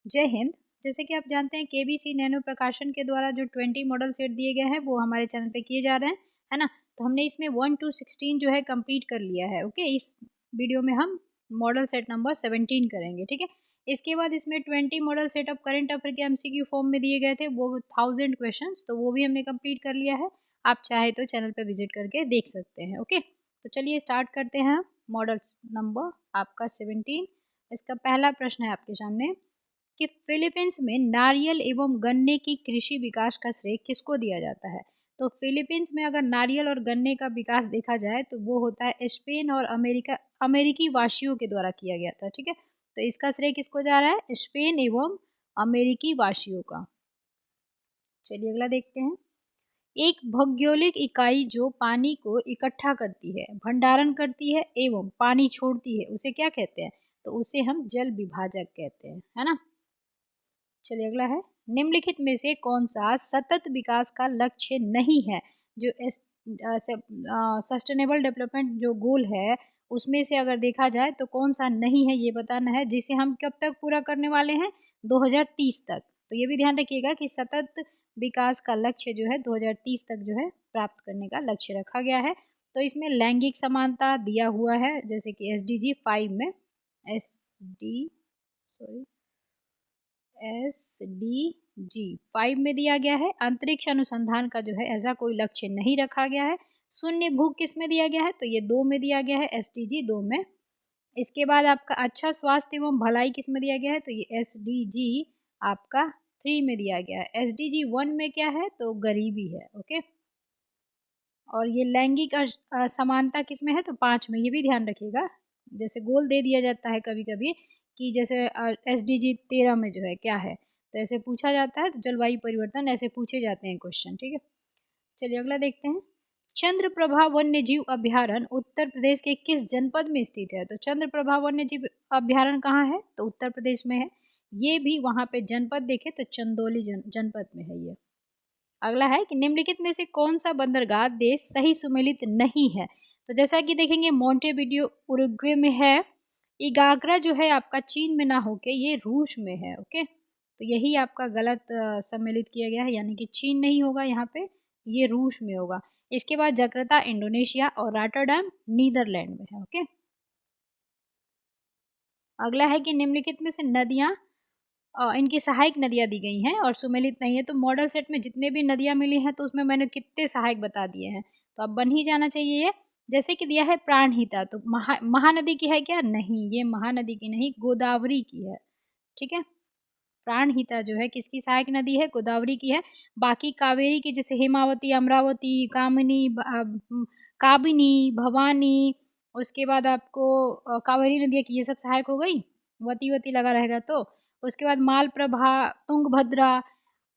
जय हिंद। जैसे कि आप जानते हैं केबीसी नैनो प्रकाशन के द्वारा जो 20 मॉडल सेट दिए गए हैं वो हमारे चैनल पे किए जा रहे हैं, है ना। तो हमने इसमें 1 to 16 जो है कंप्लीट कर लिया है। ओके, इस वीडियो में हम मॉडल सेट नंबर 17 करेंगे, ठीक है। इसके बाद इसमें 20 model set of current affair के एमसीक्यू फॉर्म में दिए गए थे, वो 1000 क्वेश्चन, तो वो भी हमने कंप्लीट कर लिया है। आप चाहे तो चैनल पर विजिट करके देख सकते हैं। ओके, तो चलिए स्टार्ट करते हैं। मॉडल नंबर आपका 17। इसका पहला प्रश्न है आपके सामने कि फिलीपींस में नारियल एवं गन्ने की कृषि विकास का श्रेय किसको दिया जाता है। तो फिलीपींस में अगर नारियल और गन्ने का विकास देखा जाए तो वो होता है स्पेन और अमेरिकी वासियों के द्वारा किया गया था, ठीक है। तो इसका श्रेय किसको जा रहा है, स्पेन एवं अमेरिकी वासियों का। चलिए अगला देखते हैं। एक भौगोलिक इकाई जो पानी को इकट्ठा करती है, भंडारण करती है एवं पानी छोड़ती है, उसे क्या कहते हैं। तो उसे हम जल विभाजक कहते हैं, है ना। चलिए अगला है, निम्नलिखित में से कौन सा सतत विकास का लक्ष्य नहीं है। जो सस्टेनेबल डेवलपमेंट जो गोल है उसमें से अगर देखा जाए तो कौन सा नहीं है ये बताना है, जिसे हम कब तक पूरा करने वाले हैं, 2030 तक। तो ये भी ध्यान रखिएगा कि सतत विकास का लक्ष्य जो है 2030 तक जो है प्राप्त करने का लक्ष्य रखा गया है। तो इसमें लैंगिक समानता दिया हुआ है, जैसे कि SDG 5 में, SDG 5 में दिया गया है। अंतरिक्ष अनुसंधान का जो है ऐसा कोई लक्ष्य नहीं रखा गया है। शून्य भूख किस में दिया गया है, तो ये 2 में दिया गया है, SDG 2 में। इसके बाद आपका अच्छा स्वास्थ्य एवं भलाई किस में दिया गया है, तो ये SDG आपका 3 में दिया गया है। SDG 1 में क्या है, तो गरीबी है। ओके, और ये लैंगिक समानता किस में है, तो 5 में। ये भी ध्यान रखिएगा, जैसे गोल दे दिया जाता है कभी कभी कि जैसे SDG 13 में जो है क्या है, तो ऐसे पूछा जाता है। तो जलवायु परिवर्तन ऐसे पूछे जाते हैं क्वेश्चन, ठीक है। चलिए अगला देखते हैं। चंद्रप्रभा वन्य जीव अभ्यारण्य उत्तर प्रदेश के किस जनपद में स्थित है। तो चंद्रप्रभा वन्य जीव अभ्यारण्य कहाँ है, तो उत्तर प्रदेश में है। ये भी वहां पे जनपद देखे तो चंदौली जनपद में है ये। अगला है कि निम्नलिखित में से कौन सा बंदरगाह देश सही सुमेलित नहीं है। तो जैसा कि देखेंगे मोंटेविडियो उरुग्वे में है, इगाग्रा जो है आपका चीन में ना होके ये रूस में है। ओके, तो यही आपका गलत सम्मिलित किया गया है, यानी कि चीन नहीं होगा यहाँ पे, ये रूस में होगा। इसके बाद जकार्ता इंडोनेशिया और रॉटरडैम नीदरलैंड में है। ओके, अगला है कि निम्नलिखित में से नदियां इनकी सहायक नदियां दी गई हैं और सुमेलित नहीं है। तो मॉडल सेट में जितने भी नदियां मिली हैं तो उसमें मैंने कितने सहायक बता दिए हैं, तो अब बन ही जाना चाहिए ये। जैसे कि दिया है प्राणहिता, तो महानदी की है क्या, नहीं, ये महानदी की नहीं, गोदावरी की है, ठीक है। प्राणहिता जो है किसकी सहायक नदी है, गोदावरी की है। बाकी कावेरी की जैसे हेमावती, अमरावती, काबिनी, भवानी, उसके बाद आपको कावेरी नदी की, ये सब सहायक हो गई, वती वती लगा रहेगा तो। उसके बाद मालप्रभा, तुंगभद्रा,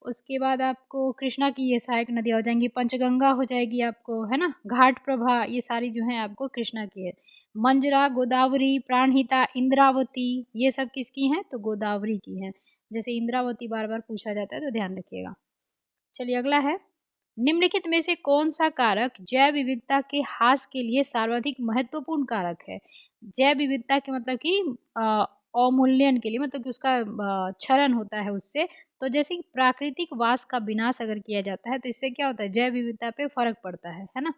उसके बाद आपको कृष्णा की ये सहायक नदियाँ हो जाएंगी, पंचगंगा हो जाएगी आपको, है ना, घाट प्रभा, ये सारी जो है आपको कृष्णा की है। मंजरा, गोदावरी, प्राणहिता, इंद्रावती, ये सब किसकी हैं, तो गोदावरी की हैं। जैसे इंद्रावती बार बार पूछा जाता है तो ध्यान रखिएगा। चलिए अगला है, निम्नलिखित में से कौन सा कारक जैव विविधता के ह्रास के लिए सर्वाधिक महत्वपूर्ण कारक है। जैव विविधता के मतलब कि अवमूल्यन के लिए, मतलब कि उसका क्षरण होता है उससे। तो जैसे कि प्राकृतिक वास का विनाश अगर किया जाता है तो इससे क्या होता है, जैव विविधता पे फर्क पड़ता है ना।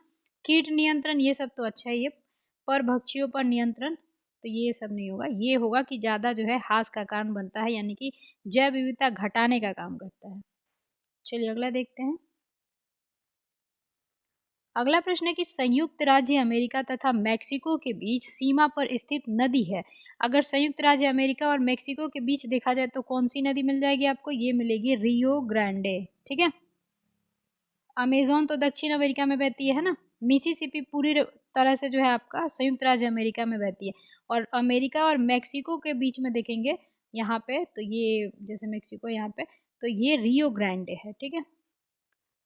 कीट नियंत्रण ये सब तो अच्छा ही है, पर भक्षियों पर नियंत्रण तो ये सब नहीं होगा। ये होगा कि ज्यादा जो है ह्रास का कारण बनता है, यानी कि जैव विविधता घटाने का काम करता है। चलिए अगला देखते हैं। अगला प्रश्न है कि संयुक्त राज्य अमेरिका तथा मेक्सिको के बीच सीमा पर स्थित नदी है। अगर संयुक्त राज्य अमेरिका और मेक्सिको के बीच देखा जाए तो कौन सी नदी मिल जाएगी आपको, ये मिलेगी रियो ग्रांडे, ठीक है। अमेजोन तो दक्षिण अमेरिका में बहती है ना। मिसिसिपी पूरी तरह से जो है आपका संयुक्त राज्य अमेरिका में बहती है। और अमेरिका और मेक्सिको के बीच में देखेंगे यहाँ पे, तो ये जैसे मेक्सिको यहाँ पे, तो ये रियो ग्रांडे है, ठीक है।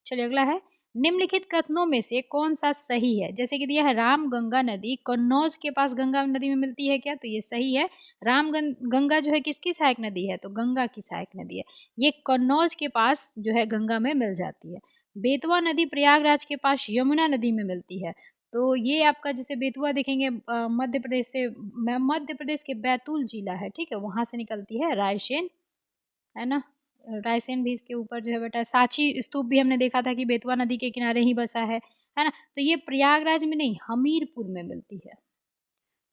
चलिए अगला है, निम्नलिखित कथनों में से कौन सा सही है। जैसे कि दिया है राम गंगा नदी कन्नौज के पास गंगा नदी में मिलती है क्या, तो ये सही है। गंगा जो है किसकी सहायक नदी है, तो गंगा की सहायक नदी है। ये कन्नौज के पास जो है गंगा में मिल जाती है। बेतवा नदी प्रयागराज के पास यमुना नदी में मिलती है। तो ये आपका जैसे बेतवा देखेंगे मध्य प्रदेश से, मध्य प्रदेश के बैतूल जिला है, ठीक है, वहां से निकलती है रायसेन है ना। रायसेन भी इसके ऊपर जो है बेटा, सांची स्तूप भी हमने देखा था कि बेतवा नदी के किनारे ही बसा है ना। तो ये प्रयागराज में नहीं, हमीरपुर में मिलती है।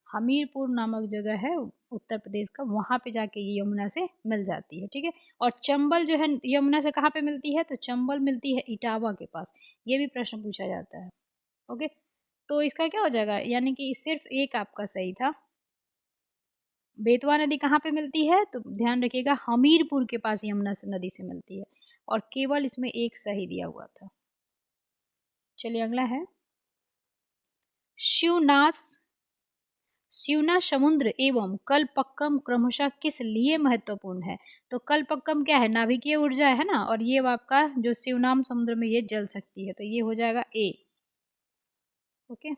हमीरपुर नामक जगह है उत्तर प्रदेश का, वहां पे जाके ये यमुना से मिल जाती है, ठीक है। और चंबल जो है यमुना से कहाँ पे मिलती है, तो चंबल मिलती है इटावा के पास। ये भी प्रश्न पूछा जाता है। ओके, तो इसका क्या हो जाएगा, यानी कि सिर्फ एक आपका सही था। बेतवा नदी कहाँ पे मिलती है, तो ध्यान रखिएगा हमीरपुर के पास यमुना से नदी से मिलती है, और केवल इसमें एक सही दिया हुआ था। चलिए अगला है शिवनाथ शिवना समुद्र एवं कलपक्कम क्रमशः किस लिए महत्वपूर्ण है। तो कलपक्कम क्या है, नाभिकीय ऊर्जा है ना, और ये आपका जो शिवनाम समुद्र में ये जल सकती है, तो ये हो जाएगा ए। ओके,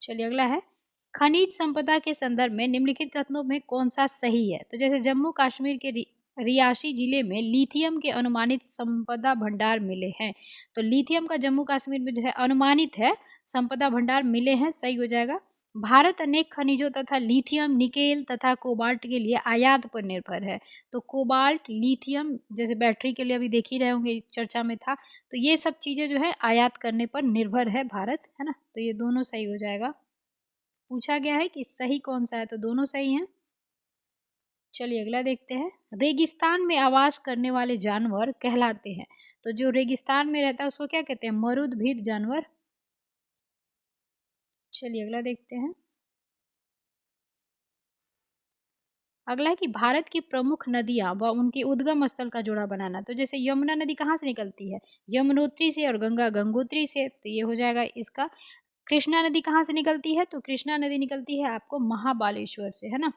चलिए अगला है खनिज संपदा के संदर्भ में निम्नलिखित कथनों में कौन सा सही है। तो जैसे जम्मू कश्मीर के रियासी जिले में लिथियम के अनुमानित संपदा भंडार मिले हैं, तो लिथियम का जम्मू कश्मीर में जो है अनुमानित है संपदा भंडार मिले हैं, सही हो जाएगा। भारत अनेक खनिजों तथा लिथियम निकेल तथा कोबाल्ट के लिए आयात पर निर्भर है। तो कोबाल्ट लिथियम जैसे बैटरी के लिए अभी देख ही रहे होंगे, चर्चा में था, तो ये सब चीजें जो है आयात करने पर निर्भर है भारत, है ना। तो ये दोनों सही हो जाएगा। पूछा गया है कि सही कौन सा है, तो दोनों सही हैं। चलिए अगला देखते हैं रेगिस्तान में आवास करने वाले जानवर कहलाते हैं। तो जो रेगिस्तान में रहता है उसको क्या कहते हैं, मरुदभिद जानवर। चलिए अगला देखते हैं। अगला है कि भारत की प्रमुख नदियां व उनके उद्गम स्थल का जोड़ा बनाना। तो जैसे यमुना नदी कहाँ से निकलती है, यमुनोत्री से, और गंगा गंगोत्री से, तो ये हो जाएगा इसका। कृष्णा नदी कहाँ से निकलती है, तो कृष्णा नदी निकलती है आपको महाबालेश्वर से, है ना।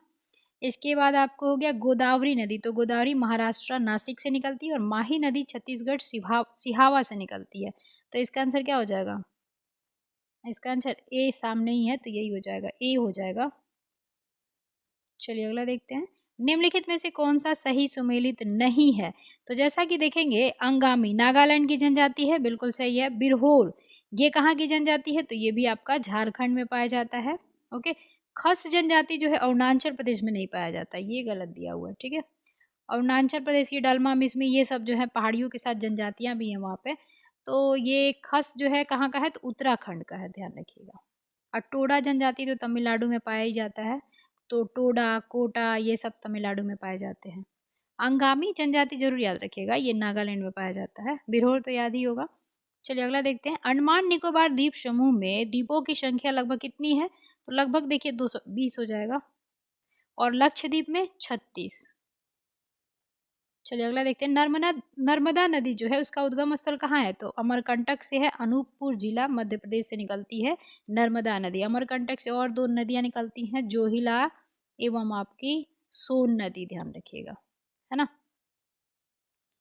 इसके बाद आपको हो गया गोदावरी नदी। तो गोदावरी महाराष्ट्र नासिक से निकलती है, और माही नदी छत्तीसगढ़ सिहावा से निकलती है। तो इसका आंसर क्या हो जाएगा, इसका आंसर ए सामने ही है, तो यही हो जाएगा, ए हो जाएगा। चलिए अगला देखते हैं निम्नलिखित में से कौन सा सही सुमेलित नहीं है। तो जैसा कि देखेंगे अंगामी नागालैंड की जनजाति है, बिल्कुल सही है। बिरहोर ये कहाँ की जनजाति है, तो ये भी आपका झारखंड में पाया जाता है। ओके, खस जनजाति जो है अरुणाचल प्रदेश में नहीं पाया जाता, ये गलत दिया हुआ है, ठीक है। अरुणाचल प्रदेश की डलमा मिसमी ये सब जो है पहाड़ियों के साथ जनजातियां भी हैं वहाँ पे। तो ये खस जो है कहाँ का है, तो उत्तराखंड का है, ध्यान रखिएगा। और टोडा जनजाति तो तमिलनाडु में पाया ही जाता है, तो टोडा कोटा ये सब तमिलनाडु में पाए जाते हैं। अंगामी जनजाति जरूर याद रखिएगा, ये नागालैंड में पाया जाता है। बिरहोर तो याद ही होगा। चलिए अगला देखते हैं अंडमान निकोबार द्वीप समूह में द्वीपों की संख्या लगभग कितनी है, तो लगभग देखिए 220 हो जाएगा, और लक्षद्वीप में 36। चलिए अगला देखते हैं नर्मदा नदी जो है उसका उद्गम स्थल कहाँ है, तो अमरकंटक से है, अनूपपुर जिला मध्य प्रदेश से निकलती है नर्मदा नदी। अमरकंटक से और दो नदियां निकलती हैं, जोहिला एवं आपकी सोन नदी, ध्यान रखिएगा, है ना।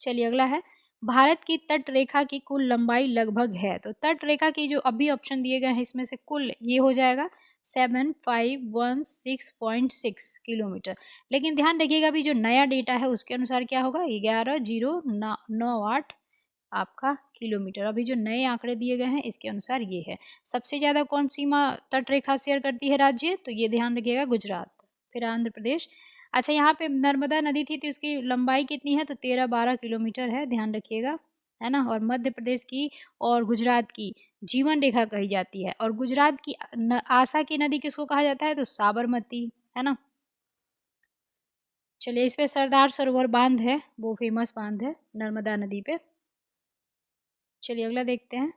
चलिए अगला है भारत की तट रेखा की कुल लंबाई लगभग है। तो तट रेखा की जो अभी ऑप्शन दिए गए हैं इसमें से कुल ये हो जाएगा 7516.6 किलोमीटर। लेकिन ध्यान रखिएगा अभी जो नया डेटा है उसके अनुसार क्या होगा, 11,098 आपका किलोमीटर। अभी जो नए आंकड़े दिए गए हैं इसके अनुसार ये है। सबसे ज्यादा कौन सीमा तट रेखा शेयर करती है राज्य, तो ये ध्यान रखिएगा गुजरात, फिर आंध्र प्रदेश। अच्छा, यहाँ पे नर्मदा नदी थी तो उसकी लंबाई कितनी है, तो 13-12 किलोमीटर है, ध्यान रखिएगा, है ना। और मध्य प्रदेश की और गुजरात की जीवन रेखा कही जाती है, और गुजरात की आशा की नदी किसको कहा जाता है, तो साबरमती, है ना। चलिए इस पे सरदार सरोवर बांध है, वो फेमस बांध है नर्मदा नदी पे। चलिए अगला देखते हैं।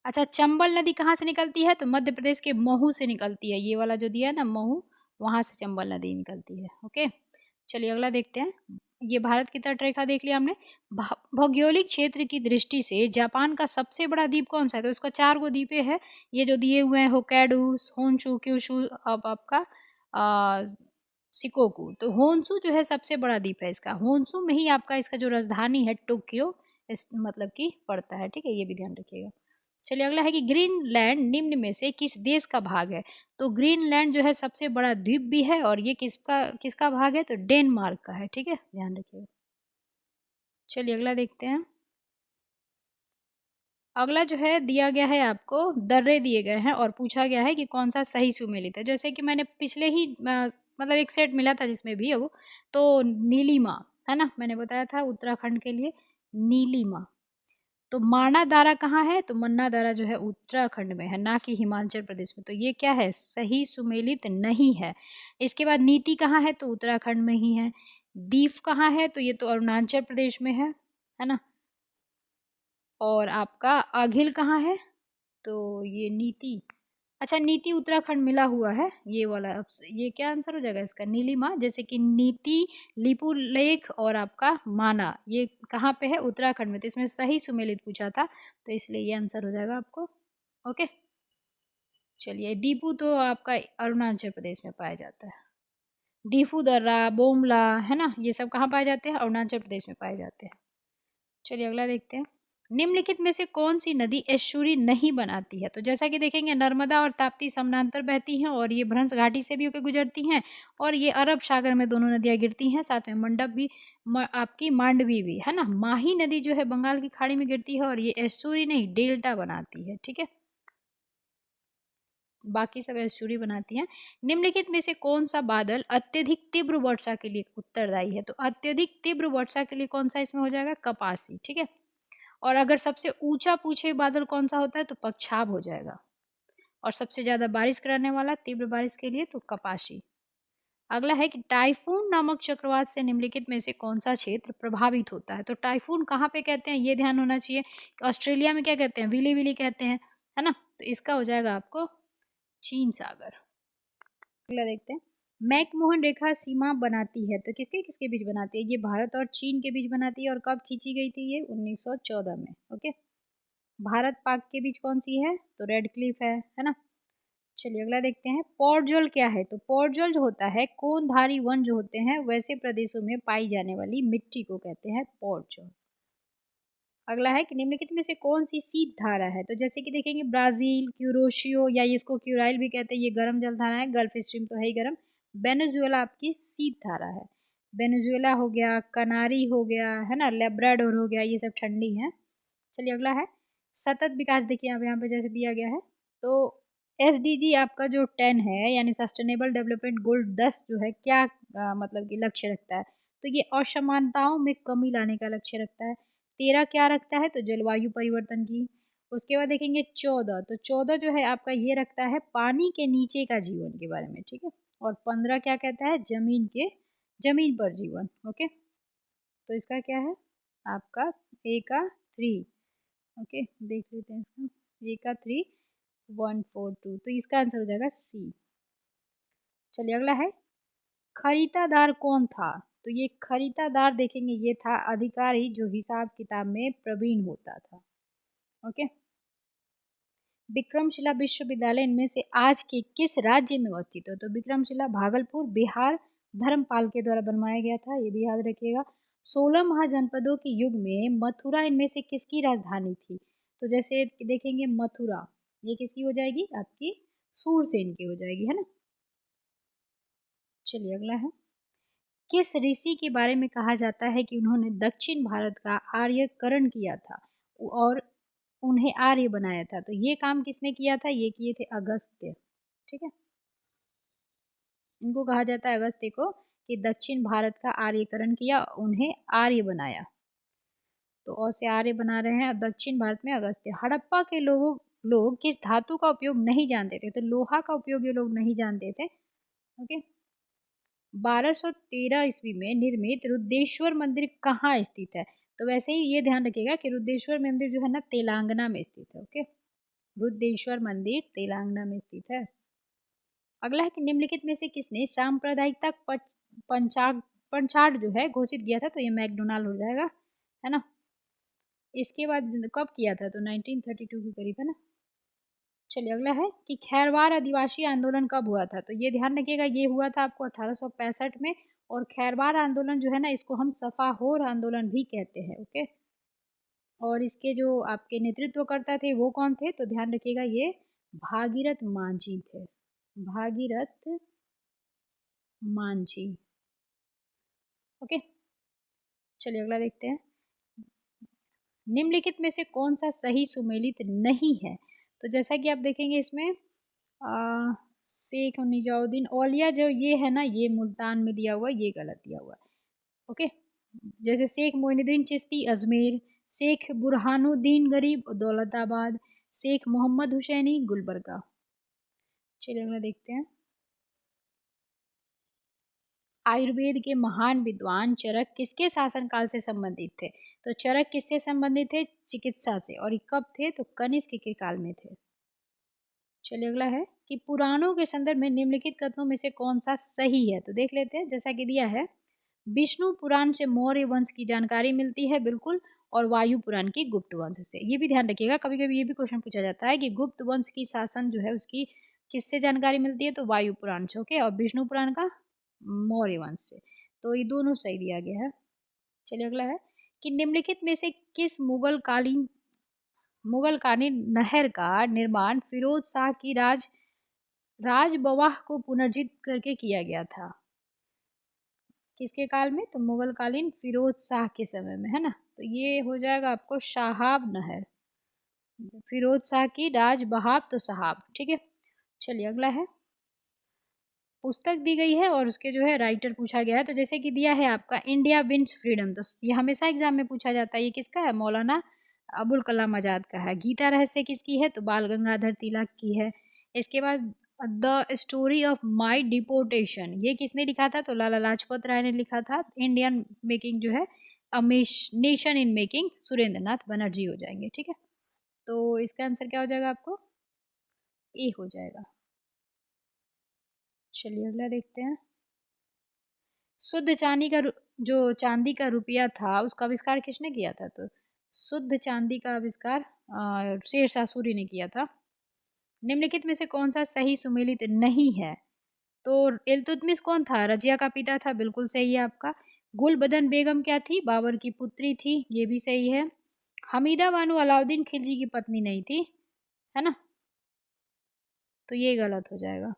अच्छा, चंबल नदी कहाँ से निकलती है, तो मध्य प्रदेश के महू से निकलती है, ये वाला जो दिया है ना महू, वहां से चंबल नदी निकलती है। ओके, चलिए अगला देखते हैं। ये भारत की तट रेखा देख लिया हमने। भौगोलिक क्षेत्र की दृष्टि से जापान का सबसे बड़ा द्वीप कौन सा है, तो उसका 4 गो द्वीपे है, ये जो दिए हुए हैं होक्काइडो, होन्शु, क्यूशु, अब आपका शिकोकू। तो होन्शु जो है सबसे बड़ा द्वीप है इसका, होन्शु में ही आपका इसका जो राजधानी है टोक्यो इस मतलब की पड़ता है, ठीक है, ये भी ध्यान रखिएगा। चलिए अगला है कि ग्रीनलैंड निम्न में से किस देश का भाग है। तो ग्रीनलैंड जो है सबसे बड़ा द्वीप भी है, और ये किसका किसका भाग है, तो डेनमार्क का है, ठीक है, ध्यान रखिएगा। चलिए अगला देखते हैं। अगला जो है दिया गया है आपको दर्रे दिए गए हैं, और पूछा गया है कि कौन सा सही सुमेलित है। जैसे कि मैंने पिछले ही मतलब एक सेट मिला था जिसमें भी है वो, तो नीलिमा, है ना, मैंने बताया था उत्तराखंड के लिए नीलिमा। तो माना दारा कहाँ है, तो मन्ना दारा जो है उत्तराखंड में है, ना कि हिमाचल प्रदेश में। तो ये क्या है, सही सुमेलित नहीं है। इसके बाद नीति कहाँ है, तो उत्तराखंड में ही है। दीव कहाँ है, तो ये तो अरुणाचल प्रदेश में है ना। और आपका आघिल कहाँ है, तो ये नीति, अच्छा नीति उत्तराखंड मिला हुआ है ये वाला। अब ये क्या आंसर हो जाएगा इसका, नीलिमा। जैसे कि नीति, लिपू लेख और आपका माना, ये कहाँ पे है, उत्तराखंड में। तो इसमें सही सुमेलित पूछा था, तो इसलिए ये आंसर हो जाएगा आपको। ओके, चलिए दीपू तो आपका अरुणाचल प्रदेश में पाया जाता है। दीफू दर्रा, बोमला, है ना, ये सब कहाँ पाए जाते हैं, अरुणाचल प्रदेश में पाए जाते हैं। चलिए अगला देखते हैं। निम्नलिखित में से कौन सी नदी एस्चुरी नहीं बनाती है, तो जैसा कि देखेंगे नर्मदा और ताप्ती समानांतर बहती हैं और ये भ्रंश घाटी से भी होकर गुजरती हैं, और ये अरब सागर में दोनों नदियां गिरती हैं, साथ में मंडप भी, आपकी मांडवी भी, है ना। माही नदी जो है बंगाल की खाड़ी में गिरती है और ये एस्चुरी नहीं डेल्टा बनाती है, ठीक है, बाकी सब एस्चुरी बनाती हैं। निम्नलिखित में से कौन सा बादल अत्यधिक तीव्र वर्षा के लिए उत्तरदायी है, तो अत्यधिक तीव्र वर्षा के लिए कौन सा इसमें हो जाएगा, कपासी, ठीक है। और अगर सबसे ऊंचा पूछे बादल कौन सा होता है, तो पक्षाब हो जाएगा। और सबसे ज्यादा बारिश कराने वाला तीव्र बारिश के लिए तो कपाशी। अगला है कि टाइफून नामक चक्रवात से निम्नलिखित में से कौन सा क्षेत्र प्रभावित होता है, तो टाइफून कहाँ पे कहते हैं, ये ध्यान होना चाहिए। ऑस्ट्रेलिया में क्या कहते हैं, विली विली कहते हैं, है ना। तो इसका हो जाएगा आपको चीन सागर। अगला देखते हैं। मैकमोहन रेखा सीमा बनाती है, तो किसके किसके बीच बनाती है, ये भारत और चीन के बीच बनाती है। और कब खींची गई थी, ये 1914 में। ओके, भारत पाक के बीच कौन सी है, तो रेड क्लिफ है ना। चलिए अगला देखते हैं। पौर्जल क्या है, तो पौर्जल जो होता है कोनधारी वन जो होते हैं वैसे प्रदेशों में पाई जाने वाली मिट्टी को कहते हैं पौर्जल। अगला है कि निम्नलिखित में से कौन सी शीत धारा है, तो जैसे कि देखेंगे ब्राजील, क्यूरोशियो या इसको क्यूराइल भी कहते हैं, ये गर्म जल धारा है, गल्फ स्ट्रीम तो है ही गर्म। वेनेजुएला आपकी शीत धारा है। वेनेजुएला हो गया, कनारी हो गया, है ना, लेब्राडोर हो गया, ये सब ठंडी है। चलिए अगला है सतत विकास। देखिए अब यहाँ पे जैसे दिया गया है, तो एसडीजी आपका जो 10 है, यानी सस्टेनेबल डेवलपमेंट गोल 10 जो है क्या मतलब कि लक्ष्य रखता है, तो ये असमानताओं में कमी लाने का लक्ष्य रखता है। 13 क्या रखता है, तो जलवायु परिवर्तन की। उसके बाद देखेंगे 14, तो 14 जो है आपका ये रखता है पानी के नीचे का जीवन के बारे में, ठीक है। और 15 क्या कहता है, जमीन पर जीवन। ओके, तो इसका क्या है आपका ए का 3। ओके, देख लेते हैं इसका, ए का 3,142, तो इसका आंसर हो जाएगा सी। चलिए अगला है खरीदादार कौन था, तो ये खरीदादार देखेंगे ये था अधिकारी जो हिसाब किताब में प्रवीण होता था। ओके, विक्रमशिला विश्वविद्यालय इनमें से आज के किस राज्य में अवस्थित है, तो विक्रमशिला भागलपुर, बिहार, धर्मपाल के द्वारा बनवाया गया था, ये भी याद रखिएगा। 16 महाजनपदों के युग में मथुरा इनमें से किसकी राजधानी थी, तो जैसे देखेंगे मथुरा, ये किसकी हो जाएगी, आपकी सूरसेन की हो जाएगी, है ना। चलिए अगला है। किस ऋषि के बारे में कहा जाता है कि उन्होंने दक्षिण भारत का आर्यकरण किया था और उन्हें आर्य बनाया था, तो ये काम किसने किया था, ये किए थे अगस्त्य, ठीक है। इनको कहा जाता है अगस्त्य को, कि दक्षिण भारत का आर्यकरण किया, उन्हें आर्य बनाया। तो और से आर्य बना रहे हैं दक्षिण भारत में अगस्त्य। हड़प्पा के लोग किस धातु का उपयोग नहीं जानते थे, तो लोहा का उपयोग ये लोग नहीं जानते थे। ओके, 1213 ईस्वी में निर्मित रुद्रेश्वर मंदिर कहाँ स्थित है, तो वैसे ही ये ध्यान रखिएगा कि रुद्रेश्वर मंदिर जो है ना तेलंगाना में स्थित है। ओके, रुद्रेश्वर मंदिर तेलंगाना में स्थित है। अगला है कि निम्नलिखित में से किसने सांप्रदायिकता पंचाट जो है घोषित किया था, तो ये मैकडोनाल्ड हो जाएगा, है ना। इसके बाद कब किया था, तो 1932 के करीब, है ना। चलिए अगला है कि खैरवार आदिवासी आंदोलन कब हुआ था, तो ये ध्यान रखिएगा ये हुआ था आपको 1865 में। और खैरवार आंदोलन जो है ना इसको हम सफाहोर आंदोलन भी कहते हैं। ओके, और इसके जो आपके नेतृत्वकर्ता थे वो कौन थे, तो ध्यान रखिएगा ये भागीरथ मांझी थे, भागीरथ मांझी। ओके, चलिए अगला देखते हैं। निम्नलिखित में से कौन सा सही सुमेलित नहीं है, तो जैसा कि आप देखेंगे इसमें शेख निजाउद्दीन औलिया जो ये है ना, ये मुल्तान में दिया हुआ, ये गलत दिया हुआ है। ओके, जैसे शेख मोइनुद्दीन चिश्ती अजमेर, शेख बुरहानुद्दीन गरीब दौलताबाद, शेख मोहम्मद हुसैनी गुलबर्गा। चलिए अगला देखते हैं। आयुर्वेद के महान विद्वान चरक किसके शासनकाल से संबंधित थे? तो चरक किससे संबंधित थे? चिकित्सा से। और ये कब थे? तो कनिष्क के काल में थे। चलिए अगला है कि पुराणों के संदर्भ में निम्नलिखित कथनों में से कौन सा सही है? तो देख लेते हैं। जैसा कि दिया है, विष्णु पुराण से मौर्य वंश की जानकारी मिलती है, बिल्कुल। और वायु पुराण की गुप्त वंश से। ये भी ध्यान रखिएगा, कभी कभी ये भी क्वेश्चन पूछा जाता है कि गुप्त वंश की शासन जो है उसकी किससे जानकारी मिलती है? तो वायु पुराण से। ओके, और विष्णु पुराण का मौर्य वंश से। तो ये दोनों सही दिया गया है। चलिए अगला है कि निम्नलिखित में से किस मुगलकालीन नहर का निर्माण फिरोज शाह की राजबवाह को पुनर्जीत करके किया गया था? किसके काल में? तो मुगलकालीन फिरोज शाह के समय में, है ना। तो ये हो जाएगा आपको शाहाब नहर। फिरोज शाह की राजबहाब तो साहब, ठीक है। चलिए अगला है, पुस्तक दी गई है और उसके जो है राइटर पूछा गया है। तो जैसे कि दिया है आपका इंडिया विंस फ्रीडम, तो ये हमेशा एग्जाम में पूछा जाता है। ये किसका है? मौलाना अबुल कलाम आजाद का है। गीता रहस्य किसकी है? तो बाल गंगाधर तिलक की है। इसके बाद the story of my deportation, ये किसने लिखा था? तो लाला लाजपत राय ने लिखा था। इंडियन मेकिंग जो है नेशन इन मेकिंग सुरेंद्र नाथ बनर्जी हो जाएंगे, ठीक है। तो इसका आंसर क्या हो जाएगा? आपको ए हो जाएगा। चलिए अगला देखते हैं। शुद्ध चांदी का जो चांदी का रुपया था उसका आविष्कार किसने किया था? तो शुद्ध चांदी का आविष्कार शेरशाह सूरी ने किया था। निम्नलिखित में से कौन सा सही सुमेलित नहीं है? तो इल्तुतमिश कौन था? रजिया का पिता था, बिल्कुल सही है आपका। गुलबदन बेगम क्या थी? बाबर की पुत्री थी, ये भी सही है। हमीदा बानो अलाउद्दीन खिलजी की पत्नी नहीं थी, है ना, तो ये गलत हो जाएगा।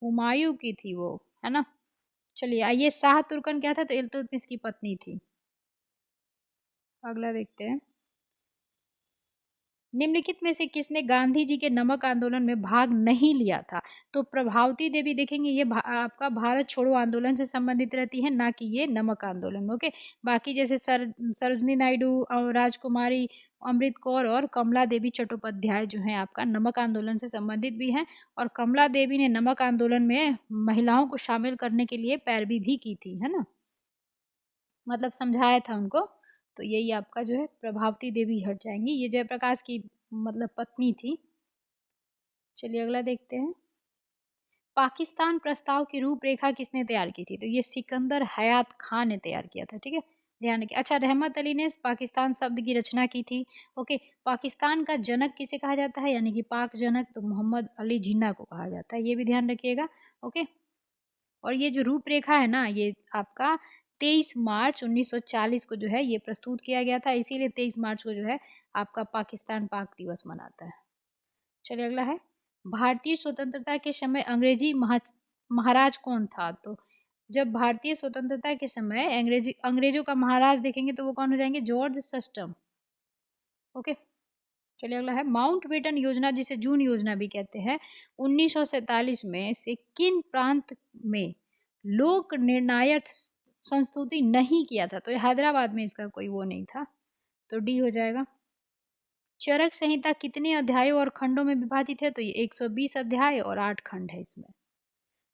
हुमायूं की थी वो, है ना। चलिए आइए, शाह तुर्कन क्या था? तो इल्तुतमिश की पत्नी थी। अगला देखते हैं। निम्नलिखित में से किसने गांधी जी के नमक आंदोलन में भाग नहीं लिया था? तो प्रभावती देवी, देखेंगे ये आपका भारत छोड़ो आंदोलन से संबंधित रहती है, ना कि ये नमक आंदोलन। ओके, बाकी जैसे सरोजनी नायडू, राजकुमारी अमृत कौर और कमला देवी चट्टोपाध्याय जो है आपका नमक आंदोलन से संबंधित भी हैं। और कमला देवी ने नमक आंदोलन में महिलाओं को शामिल करने के लिए पैरवी भी की थी, है ना, मतलब समझाया था उनको। तो यही आपका जो है प्रभावती देवी हट जाएंगी, ये जयप्रकाश की मतलब पत्नी थी। चलिए अगला देखते हैं। पाकिस्तान प्रस्ताव की रूपरेखा किसने तैयार की थी? तो ये सिकंदर हयात खान ने तैयार किया था, ठीक है, ध्यान रखिए। अच्छा, रहमत अली ने पाकिस्तान शब्द की रचना की थी। ओके, पाकिस्तान का जनक किसे कहा जाता है, यानी कि पाक जनक? तो मोहम्मद अली जिन्ना को कहा जाता है, ये भी ध्यान रखिएगा। ओके, और ये जो रूपरेखा है ना, ये आपका 23 मार्च 1940 को जो है ये प्रस्तुत किया गया था, इसीलिए 23 मार्च को जो है आपका पाकिस्तान पाक दिवस मनाता है। चलिए अगला है, भारतीय स्वतंत्रता के समय अंग्रेजी महाराज कौन था? तो जब भारतीय स्वतंत्रता के समय अंग्रेजों का महाराज देखेंगे तो वो कौन हो जाएंगे? जॉर्ज सस्टम। ओके, चलिए अगला है, माउंट बेटन योजना जिसे जून योजना भी कहते हैं, 1947 में से किन प्रांत में लोक निर्णायक संस्तुति नहीं किया था? तो हैदराबाद में इसका कोई वो नहीं था, तो डी हो जाएगा। चरक संहिता कितने अध्यायों और खंडों में विभाजित है? तो ये 120 अध्याय और 8 खंड है इसमें।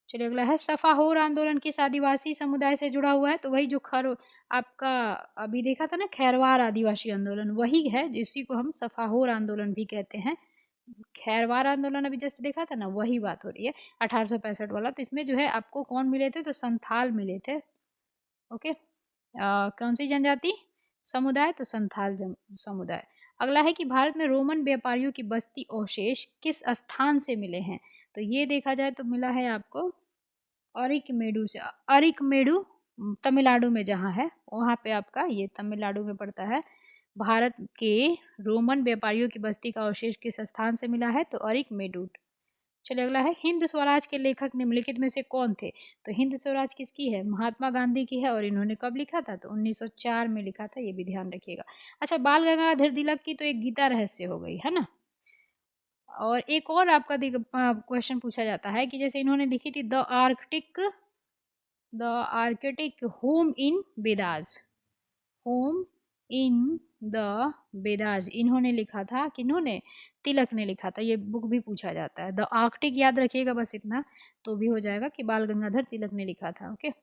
चलिए अगला है, सफाहोर आंदोलन किस आदिवासी समुदाय से जुड़ा हुआ है? तो वही जो आपका अभी देखा था ना, खैरवार आदिवासी आंदोलन, वही है जिसी को हम सफाहोर आंदोलन भी कहते हैं। खैरवार आंदोलन अभी जस्ट देखा था ना, वही बात हो रही है 1865 वाला। तो इसमें जो है आपको कौन मिले थे? तो संथाल मिले थे। ओके, कौन सी जनजाति समुदाय? तो संथाल समुदाय। अगला है कि भारत में रोमन व्यापारियों की बस्ती अवशेष किस स्थान से मिले हैं? तो ये देखा जाए तो मिला है आपको अरिकमेडु से। अरिकमेडु तमिलनाडु में जहाँ है, वहाँ पे आपका ये तमिलनाडु में पड़ता है। भारत के रोमन व्यापारियों की बस्ती का अवशेष किस स्थान से मिला है? तो अरिकमेडु। चलिए अगला है, हिंद स्वराज के लेखक निम्नलिखित में से कौन थे? तो हिंद स्वराज किसकी है? महात्मा गांधी की है। और इन्होंने कब लिखा था? तो 1904 में लिखा था, ये भी ध्यान रखिएगा। अच्छा, बाल गंगाधर तिलक की तो एक गीता रहस्य हो गई, है ना। और एक और आपका क्वेश्चन पूछा जाता है कि जैसे इन्होंने लिखी थी the arctic the architect home in बेदाज, होम इन द बेदाज इन्होंने लिखा था, किन्होंने, तिलक ने लिखा था। ये बुक भी पूछा जाता है। द आर्कटिक याद रखिएगा बस इतना, तो भी हो जाएगा कि बाल गंगाधर तिलक ने लिखा था। ओके।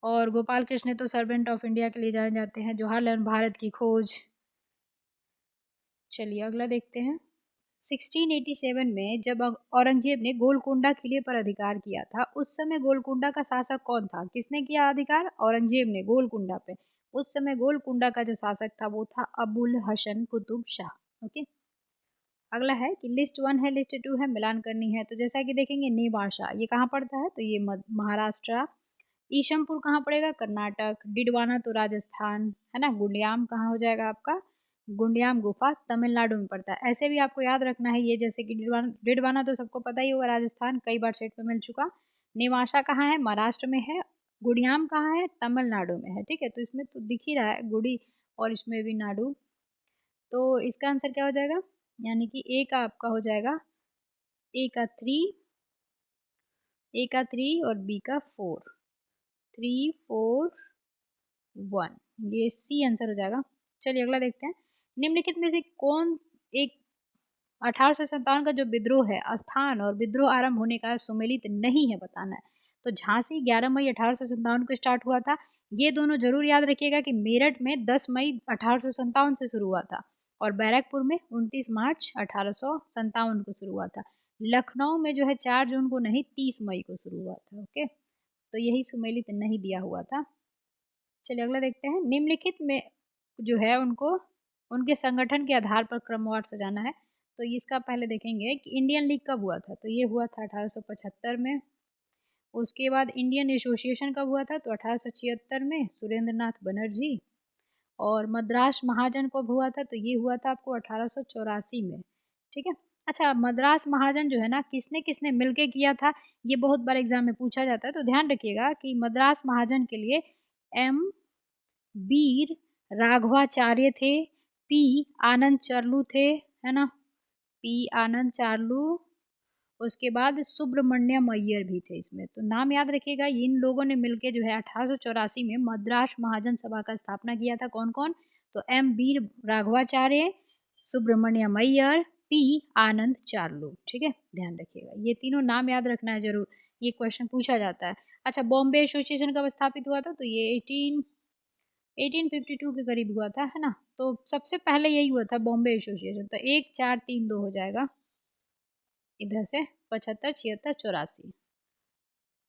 और गोपाल कृष्ण तो सर्वेंट ऑफ इंडिया के लिए जाने जाते हैं। जवाहरलाल भारत की खोज। चलिए अगला देखते हैं। 1687 में जब औरंगजेब ने गोलकोंडा किले पर अधिकार किया था, उस समय गोलकोंडा का शासक कौन था? किसने किया अधिकार? औरंगजेब ने गोलकोंडा पे। उस समय गोलकोंडा का जो शासक था वो था अबुल हसन कुतुब शाह। ओके। अगला है कि लिस्ट 1 है, लिस्ट 2 है, मिलान करनी है। तो जैसा कि देखेंगे नेवाशा ये कहाँ पड़ता है? तो ये महाराष्ट्र। ईशमपुर कहाँ पड़ेगा? कर्नाटक। डिडवाना तो राजस्थान है ना। गुंडियाम कहाँ हो जाएगा आपका? गुंडियाम गुफा तमिलनाडु में पड़ता है। ऐसे भी आपको याद रखना है ये, जैसे कि डिडवाना तो सबको पता ही होगा, राजस्थान, कई बार सेट पे मिल चुका। नेवाशा कहाँ है? महाराष्ट्र में है। गुड़ियाम कहाँ है? तमिलनाडु में है। ठीक है, तो इसमें तो दिख ही रहा है गुड़ी, और इसमें भी नाडु। तो इसका आंसर क्या हो जाएगा? यानी कि ए का आपका हो जाएगा, ए का 3, ए का 3 और बी का 4, 3 4 1, ये सी आंसर हो जाएगा। चलिए अगला देखते हैं। निम्नलिखित में से कौन एक 1857 का जो विद्रोह है, स्थान और विद्रोह आरंभ होने का सुमेलित नहीं है, बताना है। तो झांसी 11 मई 1857 को स्टार्ट हुआ था। ये दोनों जरूर याद रखिएगा कि मेरठ में 10 मई 1857 से शुरू हुआ था, और बैरकपुर में 29 मार्च 1857 को शुरू हुआ था। लखनऊ में जो है 4 जून को नहीं, 30 मई को शुरू हुआ था। ओके, तो यही सुमेलित नहीं दिया हुआ था। चलिए अगला देखते हैं। निम्नलिखित में जो है उनको उनके संगठन के आधार पर क्रमवार सजाना है। तो इसका पहले देखेंगे कि इंडियन लीग कब हुआ था। तो ये हुआ था 1875 में। उसके बाद इंडियन एसोसिएशन कब हुआ था? तो 1876 में, सुरेंद्र नाथ बनर्जी। और मद्रास महाजन कब हुआ था? तो ये हुआ था आपको 1884 में। ठीक है। अच्छा, मद्रास महाजन जो है ना, किसने किसने मिलके किया था, ये बहुत बार एग्जाम में पूछा जाता है। तो ध्यान रखिएगा कि मद्रास महाजन के लिए एम वीर राघवाचार्य थे, पी आनंद चार्लू थे, है ना, पी आनंद चार्लू। उसके बाद सुब्रमण्यम अय्यर भी थे इसमें। तो नाम याद रखिएगा, इन लोगों ने मिलकर जो है 1884 में मद्रास महाजन सभा का स्थापना किया था। कौन कौन? तो एम वीर राघवाचार्य, सुब्रमण्यम अय्यर, पी आनंद चार्लू। ठीक है, ध्यान रखिएगा, ये तीनों नाम याद रखना है जरूर, ये क्वेश्चन पूछा जाता है। अच्छा, बॉम्बे एसोसिएशन कब स्थापित हुआ था? तो ये 1852 के करीब हुआ था, है ना। तो सबसे पहले यही हुआ था बॉम्बे एसोसिएशन। तो 1 4 3 2 हो जाएगा इधर से, 75 76 84।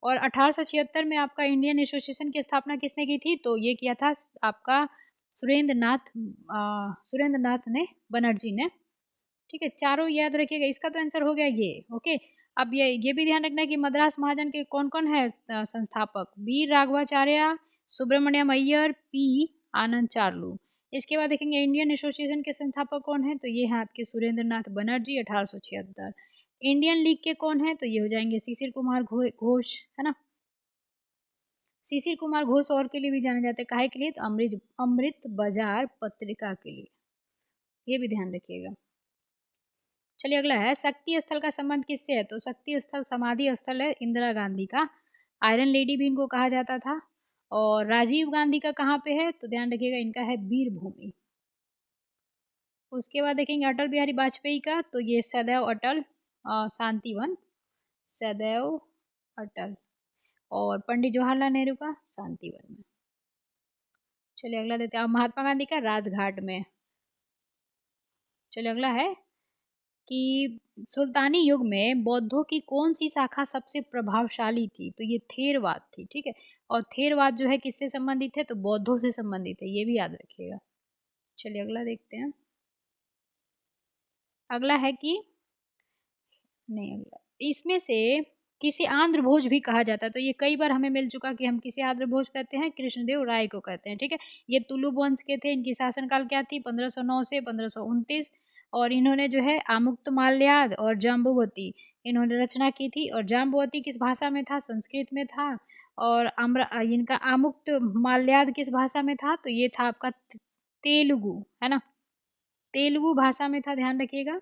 और 1876 में आपका इंडियन एसोसिएशन की स्थापना किसने की थी? तो ये किया था आपका सुरेंद्र नाथ ने, बनर्जी ने। ठीक है, चारों याद रखिएगा। इसका तो आंसर हो गया ये। ओके, अब ये भी ध्यान रखना है कि मद्रास महाजन के कौन कौन है संस्थापक? वीर राघवाचार्य, सुब्रमण्यम अय्यर, पी आनंद चार्लू। इसके बाद देखेंगे इंडियन एसोसिएशन के संस्थापक कौन है? तो ये है आपके सुरेंद्र नाथ बनर्जी, 1876। इंडियन लीग के कौन है? तो ये हो जाएंगे शिशिर कुमार घोष, है ना। शिशिर कुमार घोष और के लिए भी जाने जाते हैं, काहे के लिए? तो अमृत बाजार पत्रिका के लिए, ये भी ध्यान रखिएगा। चलिए अगला है, शक्ति स्थल का संबंध किससे है? तो शक्ति स्थल समाधि स्थल है इंदिरा गांधी का। आयरन लेडी भी इनको कहा जाता था। और राजीव गांधी का कहाँ पे है? तो ध्यान रखिएगा, इनका है वीर भूमि। उसके बाद देखेंगे अटल बिहारी वाजपेयी का। तो ये सदैव अटल शांतिवन, सदैव अटल। और पंडित जवाहरलाल नेहरू का शांतिवन में। चलिए अगला देते हैं। महात्मा गांधी का राजघाट में। चलिए अगला है कि सुल्तानी युग में बौद्धों की कौन सी शाखा सबसे प्रभावशाली थी? तो ये थेरवाद थी। ठीक है, और थेरवाद जो है किससे संबंधित है? तो बौद्धों से संबंधित है, ये भी याद रखिएगा। चलिए अगला देखते हैं। अगला है कि नहीं, अगला इसमें से किसी आंध्र भोज भी कहा जाता है। तो ये कई बार हमें मिल चुका कि हम किसी आंध्र भोज कहते हैं, कृष्णदेव राय को कहते हैं। ठीक है, ये तुलु वंश के थे। इनकी शासनकाल क्या थी? 1509 से 1529। और इन्होंने जो है आमुक्त माल्याद और जाम्बुवती इन्होंने रचना की थी। और जाम्बुवती किस भाषा में था? संस्कृत में था। और इनका आमुक्त माल्याद किस भाषा में था? तो ये था आपका तेलुगु, है ना, तेलुगु भाषा में था, ध्यान रखिएगा।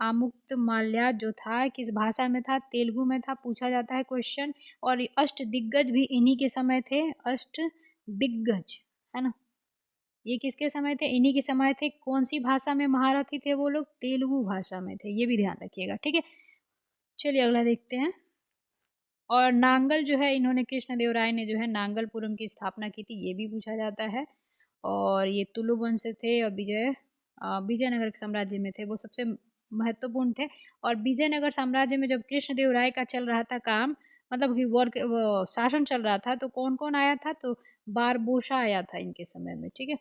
आमुक्त माल्या जो था किस भाषा में था, तेलुगु में था, पूछा जाता है क्वेश्चन। और अष्ट दिग्गज भी इन्हीं के समय थे, अष्ट दिग्गज, है ना, ये किसके समय थे, इन्हीं के समय थे। कौन सी भाषा में महारथी थे वो लोग, तेलुगु भाषा में थे, ये भी ध्यान रखिएगा, ठीक है। चलिए अगला देखते हैं। और नांगल जो है, इन्होंने कृष्णदेवराय ने जो है नांगलपुरम की स्थापना की थी, ये भी पूछा जाता है। और ये तुलु वंश से थे और विजयनगर साम्राज्य में थे, वो सबसे महत्वपूर्ण थे। और विजयनगर साम्राज्य में जब कृष्णदेवराय का चल रहा था काम, मतलब कि वो शासन चल रहा था, तो कौन कौन आया था, तो बारबोसा आया था इनके समय में, ठीक है।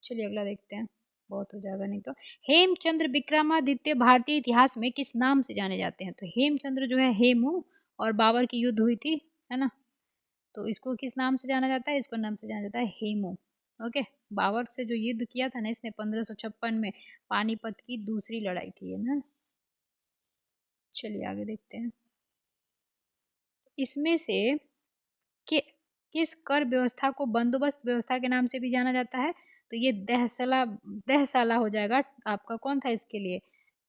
चलिए अगला देखते हैं, बहुत हो जाएगा नहीं तो। हेमचंद्र विक्रमादित्य भारतीय इतिहास में किस नाम से जाने जाते हैं, तो हेमचंद्र जो है हेमू, और बाबर की युद्ध हुई थी, है ना, तो इसको किस नाम से जाना जाता है, इसको नाम से जाना जाता है हेमू। ओके, बाबर से जो युद्ध किया था ना इसने 1556 में, पानीपत की दूसरी लड़ाई थी, है ना। चलिए आगे देखते हैं। इसमें से कि किस कर व्यवस्था को बंदोबस्त व्यवस्था के नाम से भी जाना जाता है, तो ये दहसाला हो जाएगा आपका, कौन था इसके लिए,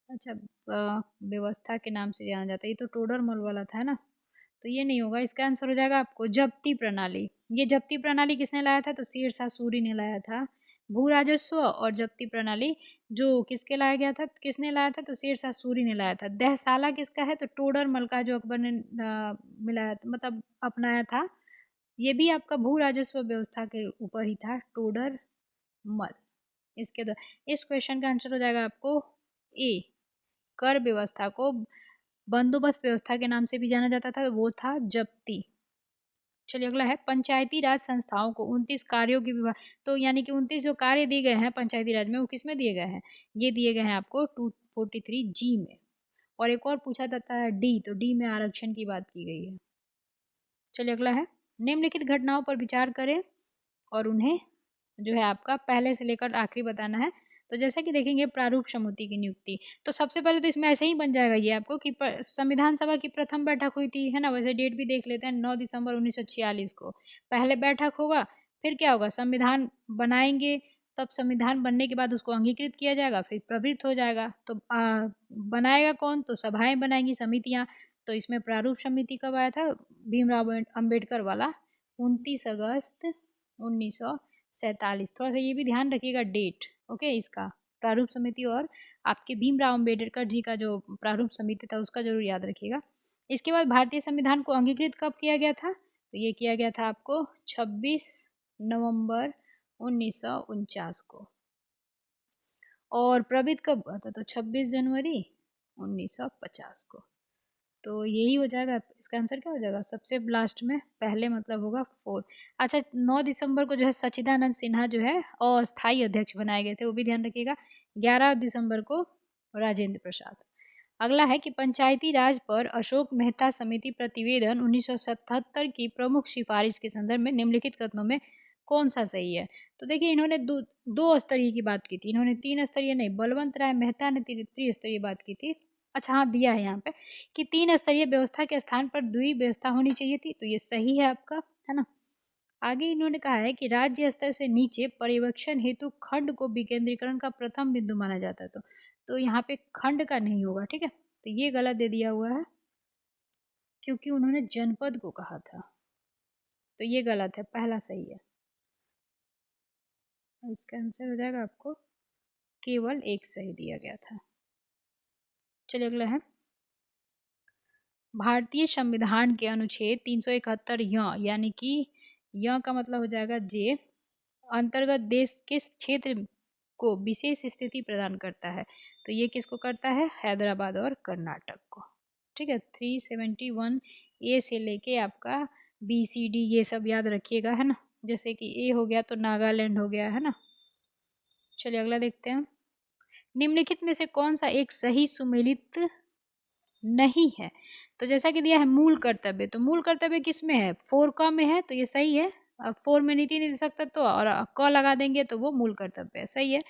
अच्छा, व्यवस्था के नाम से जाना जाता है, ये तो टोडरमल वाला था ना, तो ये नहीं होगा, इसका आंसर हो जाएगा आपको जब्ती प्रणाली। ये जब्ती प्रणाली किसने लाया था, तो शेरशाह सूरी ने लाया था। भू राजस्व और जब्ती प्रणाली जो किसके लाया गया था, किसने लाया था, तो शेरशाह सूरी ने लाया था। दहसाला किसका है, तो टोडरमल का, जो अकबर ने मिलाया, मतलब अपनाया था। ये भी आपका भू राजस्व व्यवस्था के ऊपर ही था, टोडर मल। इसके दो, इस क्वेश्चन का आंसर हो जाएगा आपको ए। कर व्यवस्था को बंदोबस्त व्यवस्था के नाम से भी जाना जाता था, वो था जब्ती। चलिए अगला है, पंचायती राज संस्थाओं को 29 कार्यों की विभाग, तो यानी कि 29 जो कार्य दिए गए हैं पंचायती राज में, वो किस में दिए गए हैं, ये दिए गए हैं आपको 243 जी में। और एक और पूछा जाता है डी, तो डी में आरक्षण की बात की गई है। चलिए अगला है, निम्नलिखित घटनाओं पर विचार करें और उन्हें जो है आपका पहले से लेकर आखिरी बताना है। तो जैसा कि देखेंगे प्रारूप समिति की नियुक्ति, तो सबसे पहले तो इसमें ऐसे ही बन जाएगा ये आपको कि संविधान सभा की प्रथम बैठक हुई थी, है ना, वैसे डेट भी देख लेते हैं, 9 दिसंबर 1946 को पहले बैठक होगा। फिर क्या होगा, संविधान बनाएंगे, तब संविधान बनने के बाद उसको अंगीकृत किया जाएगा, फिर प्रवृत्त हो जाएगा। तो बनाएगा कौन, तो सभाएं बनाएंगी, समितियां। तो इसमें प्रारूप समिति कब आया था, भीमराव अम्बेडकर वाला 29 अगस्त 1947। थोड़ा सा ये भी ध्यान रखिएगा डेट, ओके, इसका प्रारूप समिति और आपके भीमराव अम्बेडकर जी का जो प्रारूप समिति था उसका जरूर याद रखिएगा। इसके बाद भारतीय संविधान को अंगीकृत कब किया गया था, तो ये किया गया था आपको 26 नवंबर 1949 को। और प्रवृत्त कब हुआ था, तो 26 जनवरी 1950 को। तो यही हो जाएगा, इसका आंसर क्या हो जाएगा, सबसे लास्ट में पहले मतलब होगा 4। अच्छा, 9 दिसंबर को जो है सच्चिदानंद सिन्हा जो है अस्थायी अध्यक्ष बनाए गए थे, वो भी ध्यान रखिएगा। 11 दिसंबर को राजेंद्र प्रसाद। अगला है कि पंचायती राज पर अशोक मेहता समिति प्रतिवेदन 1977 की प्रमुख सिफारिश के संदर्भ में निम्नलिखित कथनों में कौन सा सही है, तो देखिए इन्होंने दो स्तरीय की बात की थी, इन्होंने 3 स्तरीय नहीं, बलवंत राय मेहता ने त्रिस्तरीय बात की थी। अच्छा हाँ, दिया है यहाँ पे कि 3 स्तरीय व्यवस्था के स्थान पर द्वि व्यवस्था होनी चाहिए थी, तो ये सही है आपका, है ना। आगे इन्होंने कहा है कि राज्य स्तर से नीचे पर्यवेक्षण हेतु खंड को विकेंद्रीकरण का प्रथम बिंदु माना जाता है, तो यहाँ पे खंड का नहीं होगा, ठीक है, तो ये गलत दे दिया हुआ है क्योंकि उन्होंने जनपद को कहा था, तो ये गलत है, पहला सही है। इसका आंसर हो जाएगा आपको केवल एक सही दिया गया था। चलिए अगला है, भारतीय संविधान के अनुच्छेद 371 यानी कि का मतलब हो जाएगा जे अंतर्गत देश किस क्षेत्र को विशेष स्थिति प्रदान करता है, तो ये किसको करता है, हैदराबाद और कर्नाटक को, ठीक है। 371 ए से लेके आपका बी सी डी ये सब याद रखिएगा, है ना, जैसे कि ए हो गया तो नागालैंड हो गया, है ना। चलिए अगला देखते हैं, निम्नलिखित में से कौन सा एक सही सुमेलित नहीं है, तो जैसा कि दिया है मूल कर्तव्य, तो मूल कर्तव्य किस में है, 4 क में है, तो ये सही है। अब 4 में नीति निर्देशक तत्व और क लगा देंगे तो वो मूल कर्तव्य है, सही है।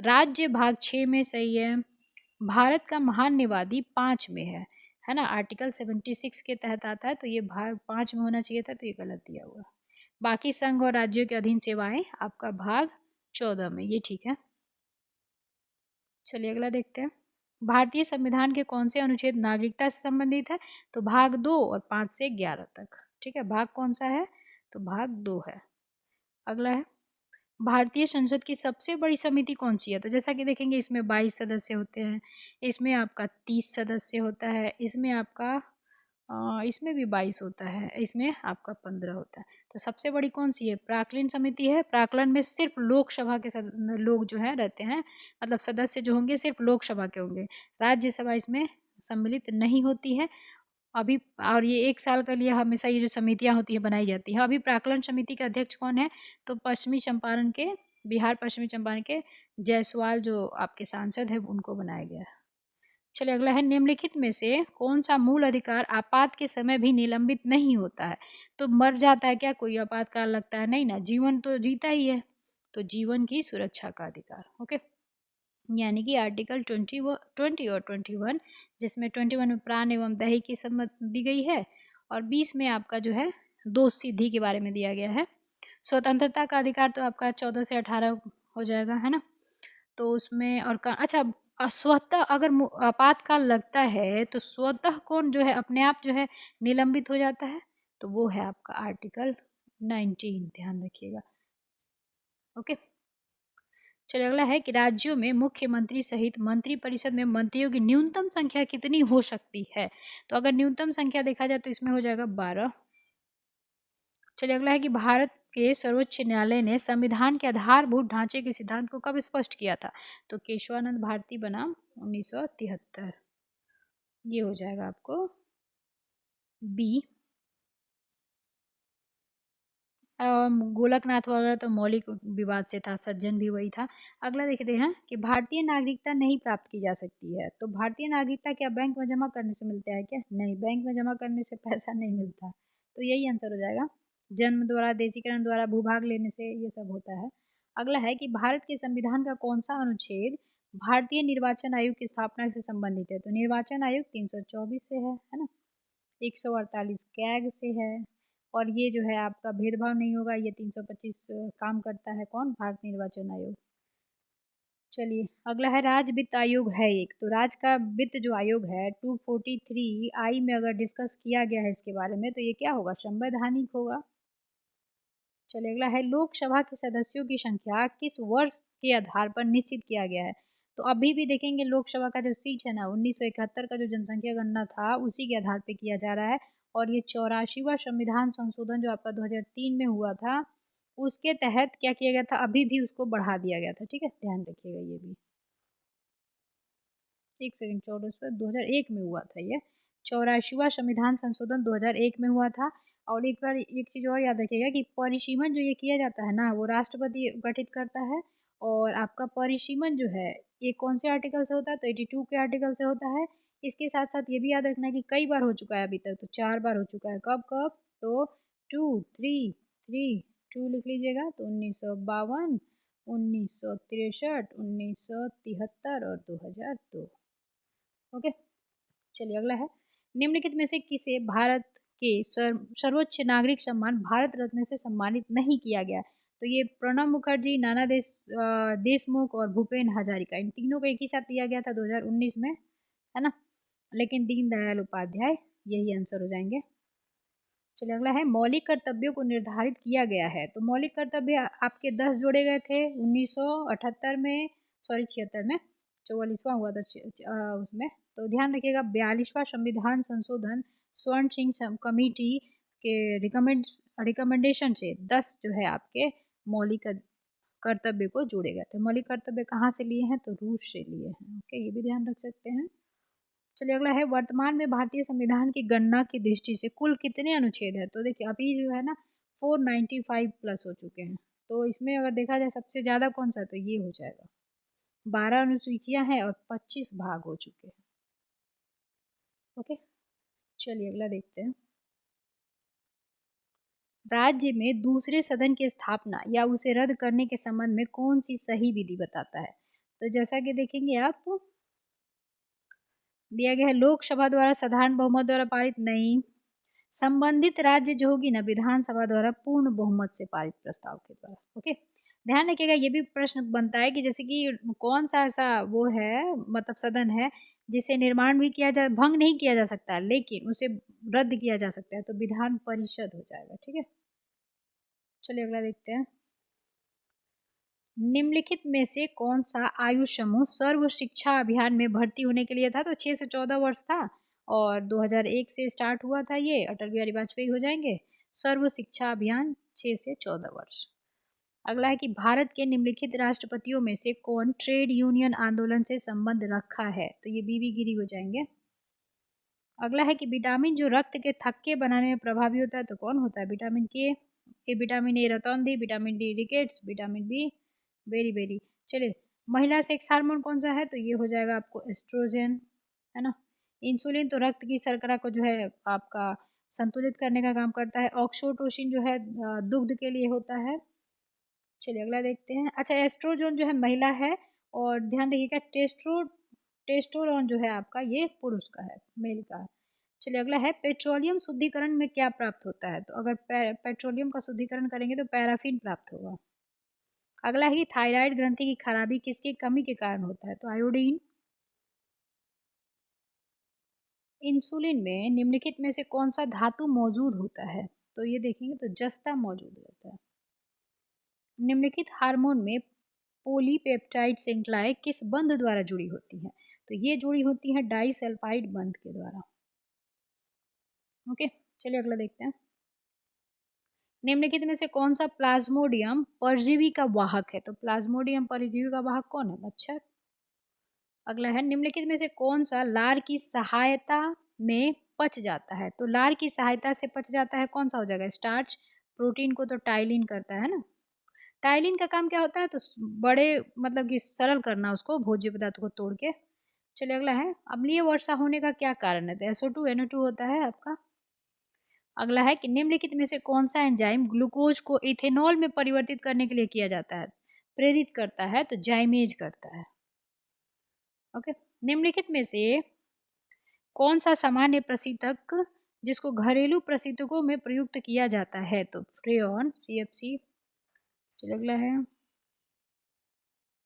राज्य भाग 6 में सही है। भारत का महान निवादी 5 में है ना, आर्टिकल 76 के तहत आता है, तो ये भाग 5 में होना चाहिए था, तो ये गलत दिया हुआ। बाकी संघ और राज्यों के अधीन सेवाएं आपका भाग 14 में, ये ठीक है। चलिए अगला देखते हैं। भारतीय संविधान के कौन से अनुच्छेद नागरिकता से संबंधित है? तो भाग 2 और 5 से 11 तक। ठीक है, भाग कौन सा है? तो भाग 2 है। अगला है, भारतीय संसद की सबसे बड़ी समिति कौन सी है? तो जैसा कि देखेंगे इसमें 22 सदस्य होते हैं, इसमें आपका 30 सदस्य होता है, इसमें आपका इसमें भी 22 होता है, इसमें आपका 15 होता है। तो सबसे बड़ी कौन सी है? प्राक्कलन समिति है। प्राक्कलन में सिर्फ लोकसभा के लोग जो है रहते हैं, मतलब सदस्य जो होंगे सिर्फ लोकसभा के होंगे, राज्यसभा इसमें सम्मिलित नहीं होती है अभी। और ये 1 साल के लिए हमेशा ये जो समितियां होती है बनाई जाती हैं। अभी प्राक्कलन समिति के अध्यक्ष कौन है? तो पश्चिमी चंपारण के, बिहार पश्चिमी चंपारण के जायसवाल जो आपके सांसद है उनको बनाया गया है। चलिए अगला है, निम्नलिखित में से कौन सा मूल अधिकार आपात के समय भी निलंबित नहीं होता है? तो मर जाता है क्या कोई, आपातकाल लगता है? नहीं ना, जीवन तो जीता ही है। तो जीवन की सुरक्षा का अधिकार। ओके, यानी कि आर्टिकल 20 और 21, जिसमें 21 में प्राण एवं दहेज की सम्मति दी गई है और 20 में आपका जो है दोष सिद्धि के बारे में दिया गया है। स्वतंत्रता का अधिकार तो आपका 14 से 18 हो जाएगा, है ना। तो उसमें और अच्छा, स्वतः अगर आपातकाल लगता है तो स्वतः कौन जो है अपने आप जो है निलंबित हो जाता है? तो वो है आपका आर्टिकल 19, ध्यान रखिएगा। ओके, चलिए अगला है कि राज्यों में मुख्यमंत्री सहित मंत्रिपरिषद में मंत्रियों की न्यूनतम संख्या कितनी हो सकती है? तो अगर न्यूनतम संख्या देखा जाए तो इसमें हो जाएगा 12। चलिए अगला है कि भारत के सर्वोच्च न्यायालय ने संविधान के आधारभूत ढांचे के सिद्धांत को कब स्पष्ट किया था? तो केशवानंद भारती बनाम 1973। ये हो जाएगा आपको बी। गोलकनाथ वगैरह तो मौलिक विवाद से था, सज्जन भी वही था। अगला देखते हैं कि भारतीय नागरिकता नहीं प्राप्त की जा सकती है। तो भारतीय नागरिकता क्या बैंक में जमा करने से मिलता है क्या? नहीं, बैंक में जमा करने से पैसा नहीं मिलता। तो यही आंसर हो जाएगा, जन्म द्वारा, देशीकरण द्वारा, भूभाग लेने से ये सब होता है। अगला है कि भारत के संविधान का कौन सा अनुच्छेद भारतीय निर्वाचन आयोग की स्थापना से संबंधित है? तो निर्वाचन आयोग 324 से है ना। 148 कैग से है। और ये जो है आपका भेदभाव नहीं होगा, ये 325 काम करता है कौन? भारत निर्वाचन आयोग। चलिए अगला है, राज्य वित्त आयोग है एक। तो राज्य का वित्त जो आयोग है 243 आई में अगर डिस्कस किया गया है इसके बारे में तो ये क्या होगा? संवैधानिक होगा। चलिए अगला है, लोकसभा के सदस्यों की संख्या किस वर्ष के आधार पर निश्चित किया गया है? तो अभी भी देखेंगे लोकसभा का जो सीट है ना 1971 का जो जनसंख्या गणना था उसी के आधार पर किया जा रहा है। और ये 84वां संविधान संशोधन जो आपका 2003 में हुआ था उसके तहत क्या किया गया था, अभी भी उसको बढ़ा दिया गया था। ठीक है, ध्यान रखिएगा ये भी। एक सेकंड, 2001 में हुआ था ये। 84वां संविधान संशोधन 2001 में हुआ था। और एक बार एक चीज़ और याद रखिएगा कि परिसीमन जो ये किया जाता है ना वो राष्ट्रपति गठित करता है। और आपका परिसीमन जो है ये कौन से आर्टिकल से होता है? तो 82 के आर्टिकल से होता है। इसके साथ साथ ये भी याद रखना है कि कई बार हो चुका है अभी तक, तो 4 बार हो चुका है। कब कब? तो 2 3 3 2 लिख लीजिएगा। तो 1952, 1963, 1973 और 2002। ओके, चलिए अगला है, निम्नलिखित में से किसे भारत के सर्वोच्च नागरिक सम्मान भारत रत्न से सम्मानित नहीं किया गया? तो ये प्रणब मुखर्जी, नाना देशमुख और भूपेन हजारिका, इन तीनों को एक ही साथ दिया गया था 2019 में, है ना। लेकिन दीनदयाल उपाध्याय यही आंसर हो जाएंगे। चलिए अगला है, मौलिक कर्तव्यों को निर्धारित किया गया है। तो मौलिक कर्तव्य आपके 10 जोड़े गए थे 1978 में, सॉरी 76 में, 44वां हुआ था उसमें। तो ध्यान रखिएगा 42वां संविधान संशोधन स्वर्ण सिंह कमेटी के रिकमेंडेशन से 10 जो है आपके मौलिक कर्तव्य को जोड़े गए थे। मौलिक कर्तव्य कहाँ से लिए हैं? तो रूस से लिए हैं। ओके, ये भी ध्यान रख सकते हैं। चलिए अगला है, वर्तमान में भारतीय संविधान की गणना की दृष्टि से कुल कितने अनुच्छेद है? तो देखिए अभी जो है ना 495 प्लस हो चुके हैं। तो इसमें अगर देखा जाए सबसे ज़्यादा कौन सा, तो ये हो जाएगा। 12 अनुसूचियां हैं और 25 भाग हो चुके हैं। ओके, चलिए अगला देखते हैं, राज्य में दूसरे सदन की स्थापना या उसे रद्द करने के संबंध में कौन सी सही विधि बताता है? तो जैसा कि देखेंगे आप, दिया गया है लोकसभा द्वारा साधारण बहुमत द्वारा पारित नहीं, संबंधित राज्य जो होगी ना विधानसभा द्वारा पूर्ण बहुमत से पारित प्रस्ताव के द्वारा। ओके, ध्यान रखिएगा, ये भी प्रश्न बनता है कि जैसे कि कौन सा ऐसा वो है, मतलब सदन है जिसे निर्माण भी किया जा, भंग नहीं किया जा सकता लेकिन उसे रद्द किया जा सकता है, तो विधान परिषद हो जाएगा। ठीक है, चलिए अगला देखते हैं। निम्नलिखित में से कौन सा आयु समूह सर्व शिक्षा अभियान में भर्ती होने के लिए था? तो 6 से 14 वर्ष था और 2001 से स्टार्ट हुआ था, ये अटल बिहारी वाजपेयी हो जाएंगे। सर्व शिक्षा अभियान 6 से 14 वर्ष। अगला है कि भारत के निम्नलिखित राष्ट्रपतियों में से कौन ट्रेड यूनियन आंदोलन से संबंध रखा है? तो ये बीवी गिरी हो जाएंगे। अगला है कि विटामिन जो रक्त के थक्के बनाने में प्रभावी होता है, तो कौन होता है? विटामिन के, विटामिन ए रतौंधी, vitamin D rickets, vitamin B beriberi. चलिए, महिला सेक्स हार्मोन कौन सा है? तो ये हो जाएगा आपको एस्ट्रोजन, है ना। इंसुलिन तो रक्त की शर्करा को जो है आपका संतुलित करने का काम करता है। ऑक्सीटोसिन जो है दुग्ध के लिए होता है। चलिए अगला देखते हैं। अच्छा, एस्ट्रोजन जो है महिला है और ध्यान रखिएगा टेस्टोरॉन जो है आपका ये पुरुष का है, मेल का है। चलिए अगला है, पेट्रोलियम शुद्धिकरण में क्या प्राप्त होता है? तो अगर पेट्रोलियम का शुद्धिकरण करेंगे तो पैराफिन प्राप्त होगा। अगला है कि थायराइड ग्रंथि की खराबी किसकी कमी के कारण होता है? तो आयोडीन। इंसुलिन में निम्नलिखित में से कौन सा धातु मौजूद होता है? तो ये देखेंगे तो जस्ता मौजूद रहता है। निम्नलिखित हार्मोन में पॉलीपेप्टाइड श्रृंखलाएं किस बंध द्वारा जुड़ी होती हैं? तो ये जुड़ी होती हैं डाइसल्फाइड बंध के द्वारा। ओके, चलिए अगला देखते हैं। निम्नलिखित में से कौन सा प्लाज्मोडियम परजीवी का वाहक है? तो प्लाज्मोडियम परजीवी का वाहक कौन है? मच्छर। अगला है, निम्नलिखित में से कौन सा लार की सहायता में पच जाता है? तो लार की सहायता से पच जाता है, कौन सा हो जाएगा? स्टार्च। प्रोटीन को तो टाइलिन करता है ना। टाइलिन का काम क्या होता है? तो बड़े मतलब कि सरल करना उसको, भोज्य पदार्थ को तोड़ के। चलिए अगला है, अम्लीय वर्षा होने का क्या कारण है? तो SO2 NO2 होता है आपका। अगला है कि निम्नलिखित में से कौन सा एंजाइम ग्लूकोज को इथेनॉल में परिवर्तित करने के लिए किया जाता है, प्रेरित करता है? तो जाइमेज करता है। ओके, निम्नलिखित में से कौन सा सामान्य प्रशीतक जिसको घरेलू प्रशीतकों में प्रयुक्त किया जाता है? तो फ्रेऑन, CFC। चलिए अगला है,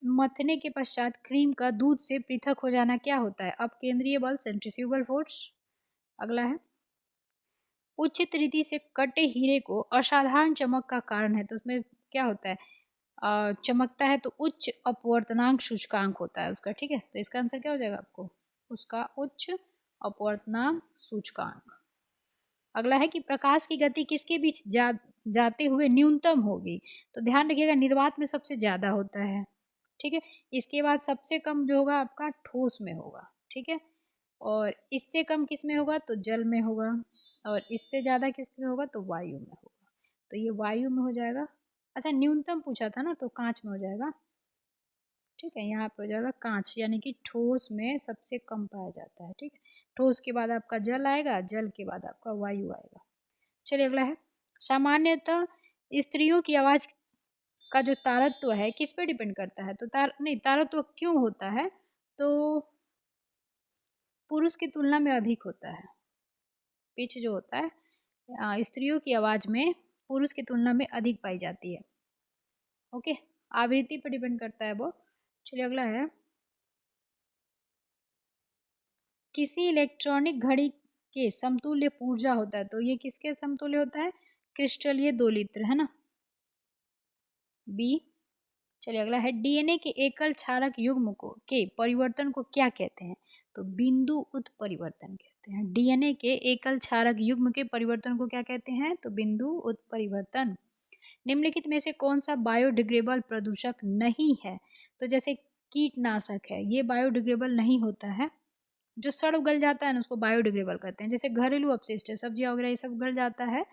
मथने के पश्चात क्रीम का दूध से पृथक हो जाना क्या होता है? अपकेंद्रीय बल, सेंट्रीफ्यूगल फोर्स। अगला है, उचित रीति से कटे हीरे को असाधारण चमक का कारण है, तो उसमें क्या होता है? चमकता है तो उच्च अपवर्तनांक सूचकांक होता है उसका। ठीक है, तो इसका आंसर क्या हो जाएगा आपको? उसका उच्च अपवर्तनांक सूचकांक। अगला है कि प्रकाश की गति किसके बीच जाते हुए न्यूनतम होगी? तो ध्यान रखिएगा, निर्वात में सबसे ज्यादा होता है। ठीक है, इसके बाद सबसे कम जो होगा आपका ठोस में होगा। ठीक है, और इससे कम किस में होगा? तो जल में होगा, और इससे ज्यादा किस में होगा? तो वायु में होगा। तो ये वायु में हो जाएगा। अच्छा, न्यूनतम पूछा था ना, तो कांच में हो जाएगा। ठीक है, यहाँ पे हो जाएगा कांच, यानी कि ठोस में सबसे कम पाया जाता है। ठीक है, ठोस के बाद आपका जल आएगा, जल के बाद आपका वायु आएगा। चलिए अगला है, सामान्यतः स्त्रियों की आवाज का जो तारत्व है किस पे डिपेंड करता है? तो तारत्व क्यों होता है? तो पुरुष की तुलना में अधिक होता है। पिच जो होता है स्त्रियों की आवाज में पुरुष की तुलना में अधिक पाई जाती है। ओके, आवृत्ति पर डिपेंड करता है वो। चलिए अगला है, किसी इलेक्ट्रॉनिक घड़ी के समतुल्य ऊर्जा होता है, तो ये किसके समतुल्य होता है? क्रिस्टलीय दोलित्र, है ना, बी। चलिए अगला है, DNA के एकल क्षारक युग्म को के परिवर्तन को क्या कहते हैं? तो बिंदु उत्परिवर्तन कहते हैं। DNA के एकल क्षारक युग्म के परिवर्तन को क्या कहते हैं? तो बिंदु उत्परिवर्तन। निम्नलिखित में से कौन सा बायोडिग्रेडेबल प्रदूषक नहीं है? तो जैसे कीटनाशक है, ये बायोडिग्रेडेबल नहीं होता है। जो सड़ गल जाता है ना उसको बायोडिग्रेडेबल कहते हैं। जैसे घरेलू अपशिष्ट है, सब्जियां वगैरह, ये सब गल जाता है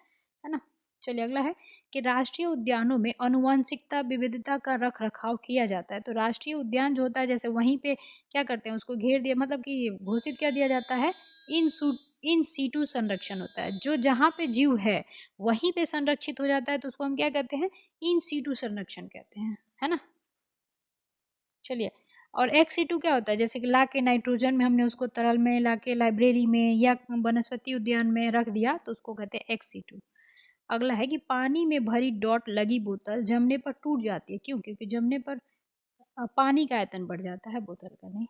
ना। चलिए अगला है कि राष्ट्रीय उद्यानों में अनुवांशिकता विविधता का रख रखाव किया जाता है। तो राष्ट्रीय उद्यान जो होता है, जैसे वहीं पे क्या करते हैं, उसको घेर दिया, मतलब कि घोषित कर दिया जाता है। इन सीटू संरक्षण होता है, जो जहाँ पे जीव है वहीं पे संरक्षित हो जाता है, तो उसको हम क्या कहते हैं? इन सीटू संरक्षण कहते हैं, है ना। चलिए, और एक्स2 क्या होता है? जैसे कि ला के नाइट्रोजन में हमने उसको तरल में ला के लाइब्रेरी में या वनस्पति उद्यान में रख दिया, तो उसको कहते हैं एक्स2। अगला है कि पानी में भरी डॉट लगी बोतल जमने पर टूट जाती है, क्यों? क्योंकि जमने पर पानी का आयतन बढ़ जाता है, बोतल का नहीं,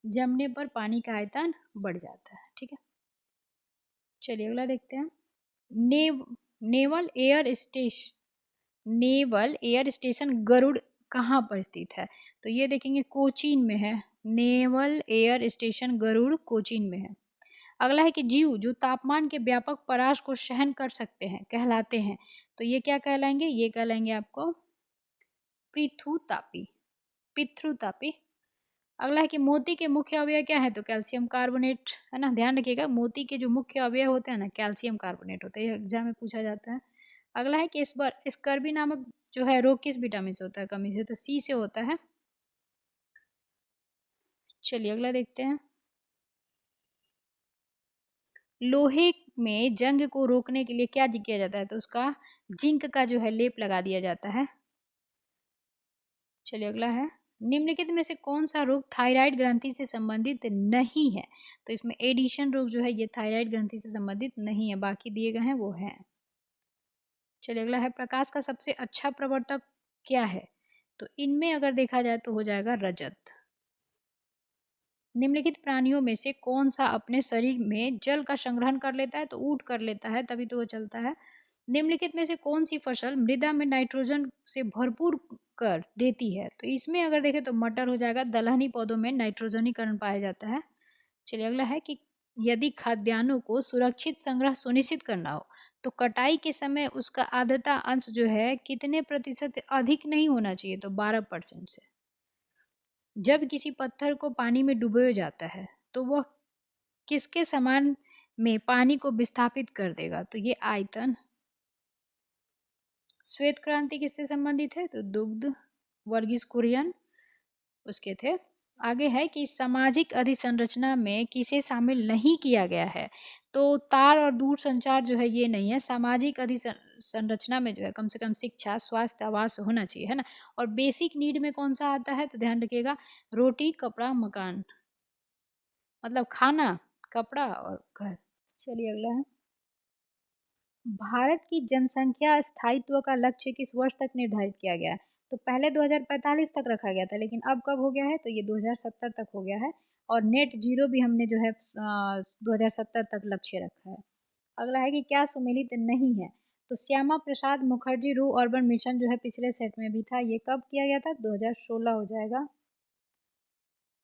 जमने पर पानी का आयतन बढ़ जाता है। ठीक है, चलिए अगला देखते हैं। Naval air station, naval air station Garuda कहाँ पर स्थित है? तो ये देखेंगे कोचीन में है, naval air station Garuda Cochin में है। अगला है कि जीव जो तापमान के व्यापक परास को सहन कर सकते हैं कहलाते हैं, तो ये क्या कहलाएंगे? ये कहलाएंगे आपको पृथुतापी, पितृतापी। अगला है कि मोती के मुख्य अवयव क्या है? तो कैल्शियम कार्बोनेट, है ना, ध्यान रखिएगा मोती के जो मुख्य अवयव होते हैं ना, कैल्शियम कार्बोनेट होते हैं, एग्जाम में पूछा जाता है। अगला है कि इस बार स्कर्वी नामक जो है रोग किस विटामिन से होता है? कमी से, तो सी से होता है। चलिए अगला देखते हैं। लोहे में जंग को रोकने के लिए क्या किया जाता है? तो उसका जिंक का जो है लेप लगा दिया जाता है। चलिए अगला है, निम्नलिखित में से कौन सा रोग थायराइड ग्रंथि से संबंधित नहीं है? तो इसमें एडिशन रोग जो है ये थायराइड ग्रंथि से संबंधित नहीं है, बाकी दिए गए हैं वो है। चलिए अगला है, प्रकाश का सबसे अच्छा प्रवर्तक क्या है? तो इनमें अगर देखा जाए तो हो जाएगा रजत। निम्नलिखित प्राणियों में से कौन सा अपने शरीर में जल का संग्रहण कर लेता है? तो ऊँट कर लेता है, तभी तो वो चलता है। निम्नलिखित में से कौन सी फसल मृदा में नाइट्रोजन से भरपूर कर देती है? तो इसमें अगर देखें तो मटर हो जाएगा, दलहनी पौधों में नाइट्रोजनीकरण पाया जाता है। चलिए अगला है कि यदि खाद्यान्नों को सुरक्षित संग्रह सुनिश्चित करना हो तो कटाई के समय उसका आर्द्रता अंश जो है कितने प्रतिशत अधिक नहीं होना चाहिए? तो 12% से। जब किसी पत्थर को पानी में डुबोया जाता है तो वह किसके समान में पानी को विस्थापित कर देगा? तो ये आयतन। श्वेत क्रांति किससे संबंधित है? तो दुग्ध, वर्गीज कुरियन उसके थे। आगे है कि सामाजिक अधिसंरचना में किसे शामिल नहीं किया गया है? तो तार और दूरसंचार जो है ये नहीं है। सामाजिक अधिसंरचना में जो है कम से कम शिक्षा, स्वास्थ्य, आवास होना चाहिए, है ना। और बेसिक नीड में कौन सा आता है? तो ध्यान रखिएगा, रोटी, कपड़ा, मकान, मतलब खाना, कपड़ा और घर। चलिए अगला है, भारत की जनसंख्या स्थायित्व का लक्ष्य किस वर्ष तक निर्धारित किया गया है? तो पहले 2045 तक रखा गया था, लेकिन अब कब हो गया है? तो ये 2070 तक हो गया है। और नेट जीरो भी हमने जो है 2070 तक लक्ष्य रखा है। अगला है कि क्या सुमेलित नहीं है? तो श्यामा प्रसाद मुखर्जी रू अर्बन मिशन जो है पिछले सेट में भी था, ये कब किया गया था? 2016 हो जाएगा।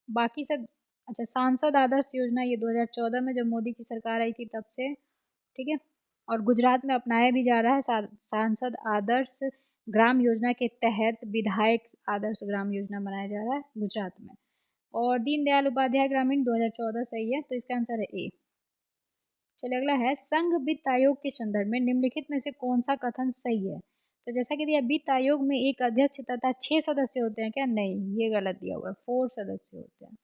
बाकी सब, अच्छा, सांसद आदर्श योजना ये 2014 में जब मोदी की सरकार आई थी तब से, ठीक है। और गुजरात में अपनाया भी जा रहा है सांसद आदर्श ग्राम योजना के तहत विधायक आदर्श ग्राम योजना बनाया जा रहा है गुजरात में। और दीनदयाल उपाध्याय ग्रामीण 2014 सही है, तो इसका आंसर है ए। चलिए अगला है, संघ वित्त आयोग के संदर्भ में निम्नलिखित में से कौन सा कथन सही है? तो जैसा कि दिया, वित्त आयोग में एक अध्यक्ष तथा 6 सदस्य होते हैं क्या? नहीं, ये गलत दिया हुआ है, 4 सदस्य होते हैं,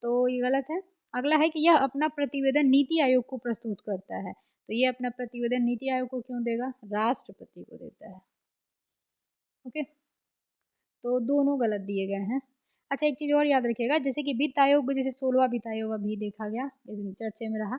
तो ये गलत है। अगला है कि यह अपना प्रतिवेदन नीति आयोग को प्रस्तुत करता है, तो ये अपना प्रतिवेदन नीति आयोग को क्यों देगा? राष्ट्रपति को देता है। ओके, तो दोनों गलत दिए गए हैं। अच्छा, एक चीज़ और याद रखिएगा, जैसे कि वित्त आयोग, जैसे 16वां वित्त आयोग अभी देखा गया, चर्चे में रहा,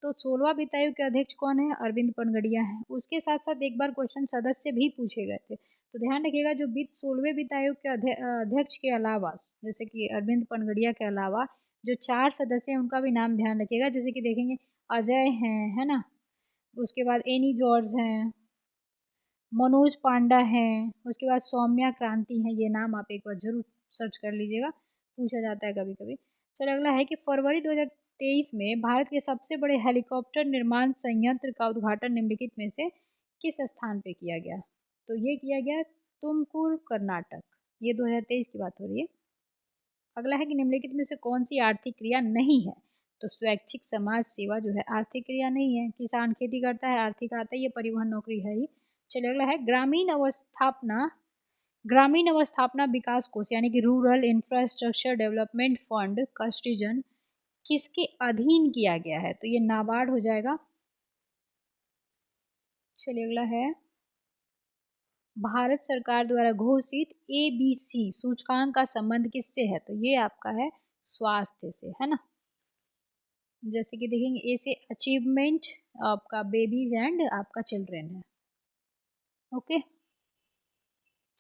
तो 16वां वित्त आयोग के अध्यक्ष कौन है? अरविंद पनगड़िया है। उसके साथ साथ एक बार क्वेश्चन सदस्य भी पूछे गए थे, तो ध्यान रखिएगा, जो 16वें वित्त आयोग के अध्यक्ष के अलावा, जैसे कि अरविंद पनगड़िया के अलावा जो 4 सदस्य हैं उनका भी नाम ध्यान रखिएगा। जैसे कि देखेंगे, अजय हैं, है ना, उसके बाद एनी जॉर्ज हैं, मनोज पांडा हैं, उसके बाद सौम्या क्रांति हैं। ये नाम आप एक बार जरूर सर्च कर लीजिएगा, पूछा जाता है कभी कभी। चलो अगला है कि फरवरी 2023 में भारत के सबसे बड़े हेलीकॉप्टर निर्माण संयंत्र का उद्घाटन निम्नलिखित में से किस स्थान पे किया गया? तो ये किया गया तुमकुर, कर्नाटक। ये 2023 की बात हो रही है। अगला है कि निम्नलिखित में से कौन सी आर्थिक क्रिया नहीं है? तो स्वैच्छिक समाज सेवा जो है आर्थिक क्रिया नहीं है। किसान खेती करता है, आर्थिक आता है, ये परिवहन नौकरी है ही। चलिए अगला है, ग्रामीण अवस्थापना विकास कोष यानी कि रूरल इंफ्रास्ट्रक्चर डेवलपमेंट फंड का सृजन किसके अधीन किया गया है? तो ये नाबार्ड हो जाएगा। चलिए अगला है, भारत सरकार द्वारा घोषित ABC सूचकांक का संबंध किससे है? तो ये आपका है स्वास्थ्य से, है ना। जैसे कि देखेंगे, ए से अचीवमेंट, आपका बेबीज एंड आपका चिल्ड्रेन है। ओके,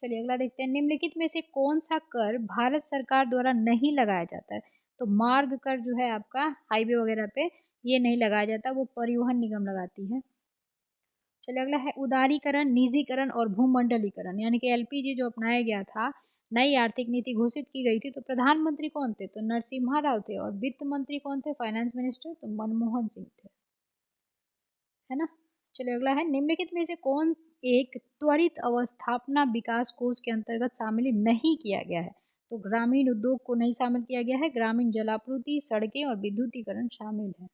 चलिए अगला देखते हैं। निम्नलिखित में से कौन सा कर भारत सरकार द्वारा नहीं लगाया जाता है? तो मार्ग कर जो है आपका हाईवे वगैरह पे ये नहीं लगाया जाता, वो परिवहन निगम लगाती है। चलिए अगला है उदारीकरण, निजीकरण और भूमंडलीकरण, यानी कि एलपीजी जो अपनाया गया था, नई आर्थिक नीति घोषित की गई थी, तो प्रधानमंत्री कौन थे? तो नरसिम्हा राव थे। और वित्त मंत्री कौन थे? फाइनेंस मिनिस्टर, तो मनमोहन सिंह थे, है ना। चलिए अगला है। निम्नलिखित में से कौन एक त्वरित अवस्थापना विकास कोष के अंतर्गत शामिल नहीं किया गया है? तो ग्रामीण उद्योग को नहीं शामिल किया गया है, ग्रामीण जलापूर्ति, सड़कें और विद्युतीकरण शामिल है।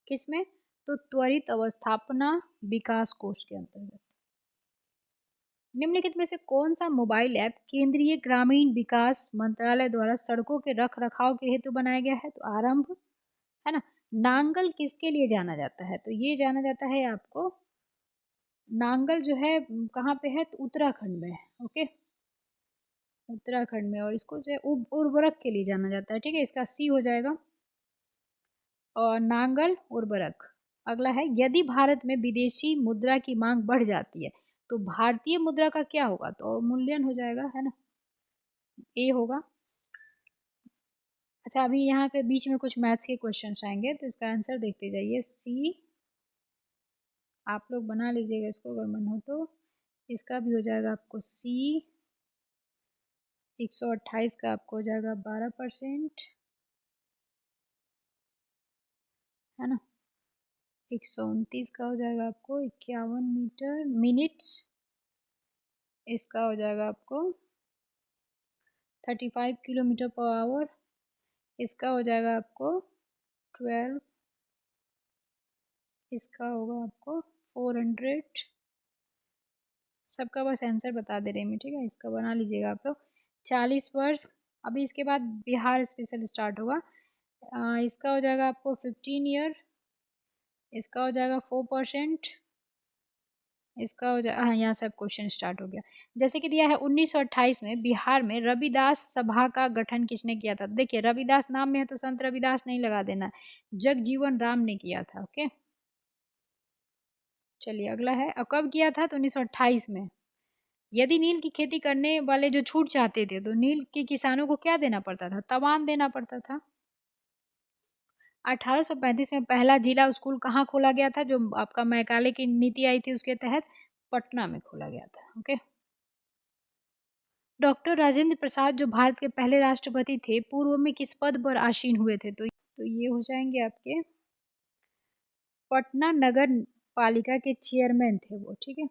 किसमें? तो त्वरित अवस्थापना विकास कोष के अंतर्गत। निम्नलिखित में से कौन सा मोबाइल ऐप केंद्रीय ग्रामीण विकास मंत्रालय द्वारा सड़कों के रख रखाव के हेतु बनाया गया है? तो आरंभ, है ना। नांगल किसके लिए जाना जाता है? तो ये जाना जाता है आपको, नांगल जो है कहाँ पे है? तो उत्तराखंड में है। ओके, उत्तराखंड में। और इसको जो है उर्वरक के लिए जाना जाता है, ठीक है, इसका सी हो जाएगा। और नांगल उर्वरक। अगला है, यदि भारत में विदेशी मुद्रा की मांग बढ़ जाती है तो भारतीय मुद्रा का क्या होगा? तो अवमूल्यन हो जाएगा, है ना, ए होगा। अच्छा, अभी यहाँ पे बीच में कुछ मैथ्स के क्वेश्चंस आएंगे, तो इसका आंसर देखते जाइए। सी आप लोग बना लीजिएगा इसको अगर मन हो तो। इसका भी हो जाएगा आपको सी। 128 का आपको हो जाएगा 12%, है ना। 129 का हो जाएगा आपको 51 मीटर मिनट्स। इसका हो जाएगा आपको 35 किलोमीटर पर आवर। इसका हो जाएगा आपको 12। इसका होगा आपको 400। सबका बस आंसर बता दे रही मैं, ठीक है, इसका बना लीजिएगा आप लोग। 40 वर्ष। अभी इसके बाद बिहार स्पेशल स्टार्ट होगा। इसका हो जाएगा आपको 15 ईयर। इसका हो जाएगा 4%। इसका हो जाए, हाँ, यहाँ से अब क्वेश्चन स्टार्ट हो गया। जैसे कि दिया है 1928 में बिहार में रविदास सभा का गठन किसने किया था? देखिए रविदास नाम में है तो संत रविदास नहीं लगा देना, जगजीवन राम ने किया था। ओके, चलिए अगला है। अब कब किया था? तो 1928 में। यदि नील की खेती करने वाले जो छूट चाहते थे तो नील के किसानों को क्या देना पड़ता था? तवान देना पड़ता था। 1835 में पहला जिला स्कूल कहाँ खोला गया था? जो आपका मैकाले की नीति आई थी उसके तहत पटना में खोला गया था। ओके, डॉक्टर राजेंद्र प्रसाद जो भारत के पहले राष्ट्रपति थे, पूर्व में किस पद पर आसीन हुए थे? तो ये हो जाएंगे आपके पटना नगर पालिका के चेयरमैन थे वो, ठीक है।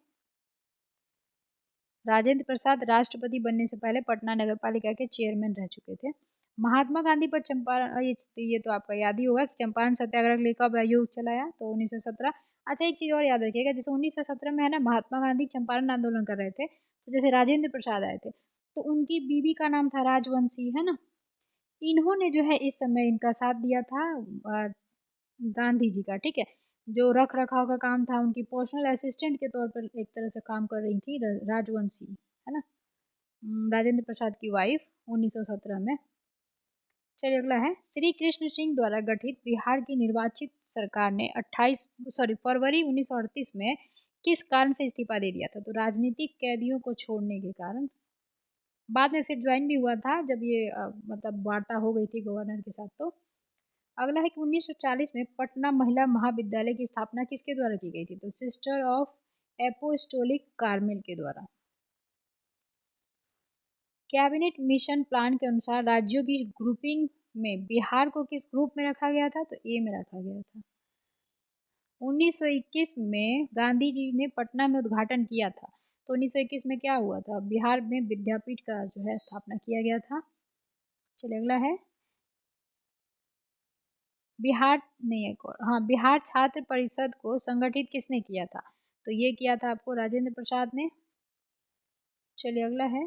राजेंद्र प्रसाद राष्ट्रपति बनने से पहले पटना नगर पालिका के चेयरमैन रह चुके थे। महात्मा गांधी पर चंपारण, ये तो आपका याद ही होगा कि चंपारण सत्याग्रह के लिए कब आयोग चलाया? तो 1917। अच्छा, एक चीज और याद रखिएगा, जैसे 1917 में है ना महात्मा गांधी चंपारण आंदोलन कर रहे थे, तो जैसे राजेंद्र प्रसाद आए थे तो उनकी बीवी का नाम था राजवंशी, है ना। इन्होंने जो है इस समय इनका साथ दिया था गांधी जी का, ठीक है। जो रख रखाव का काम था, उनकी पर्सनल असिस्टेंट के तौर पर एक तरह से काम कर रही थी राजवंशी, है ना, राजेंद्र प्रसाद की वाइफ, 1917 में। चलिए अगला है। श्री कृष्ण सिंह द्वारा गठित बिहार की निर्वाचित सरकार ने 28 फरवरी 1938 में किस कारण से इस्तीफा दे दिया था? तो राजनीतिक कैदियों को छोड़ने के कारण। बाद में फिर ज्वाइन भी हुआ था जब ये मतलब वार्ता हो गई थी गवर्नर के साथ। तो अगला है कि 1940 में पटना महिला महाविद्यालय की स्थापना किसके द्वारा की गई थी? तो सिस्टर ऑफ एपोस्टोलिक कार्मेल के द्वारा। कैबिनेट मिशन प्लान के अनुसार राज्यों की ग्रुपिंग में बिहार को किस ग्रुप में रखा गया था? तो ए में रखा गया था। 1921 में गांधी जी ने पटना में उद्घाटन किया था, तो 1921 में क्या हुआ था? बिहार में विद्यापीठ का जो है स्थापना किया गया था। चलिए अगला है। बिहार नहीं, एक और, हाँ, बिहार छात्र परिषद को संगठित किसने किया था? तो ये किया था आपको राजेंद्र प्रसाद ने। चलिए अगला है।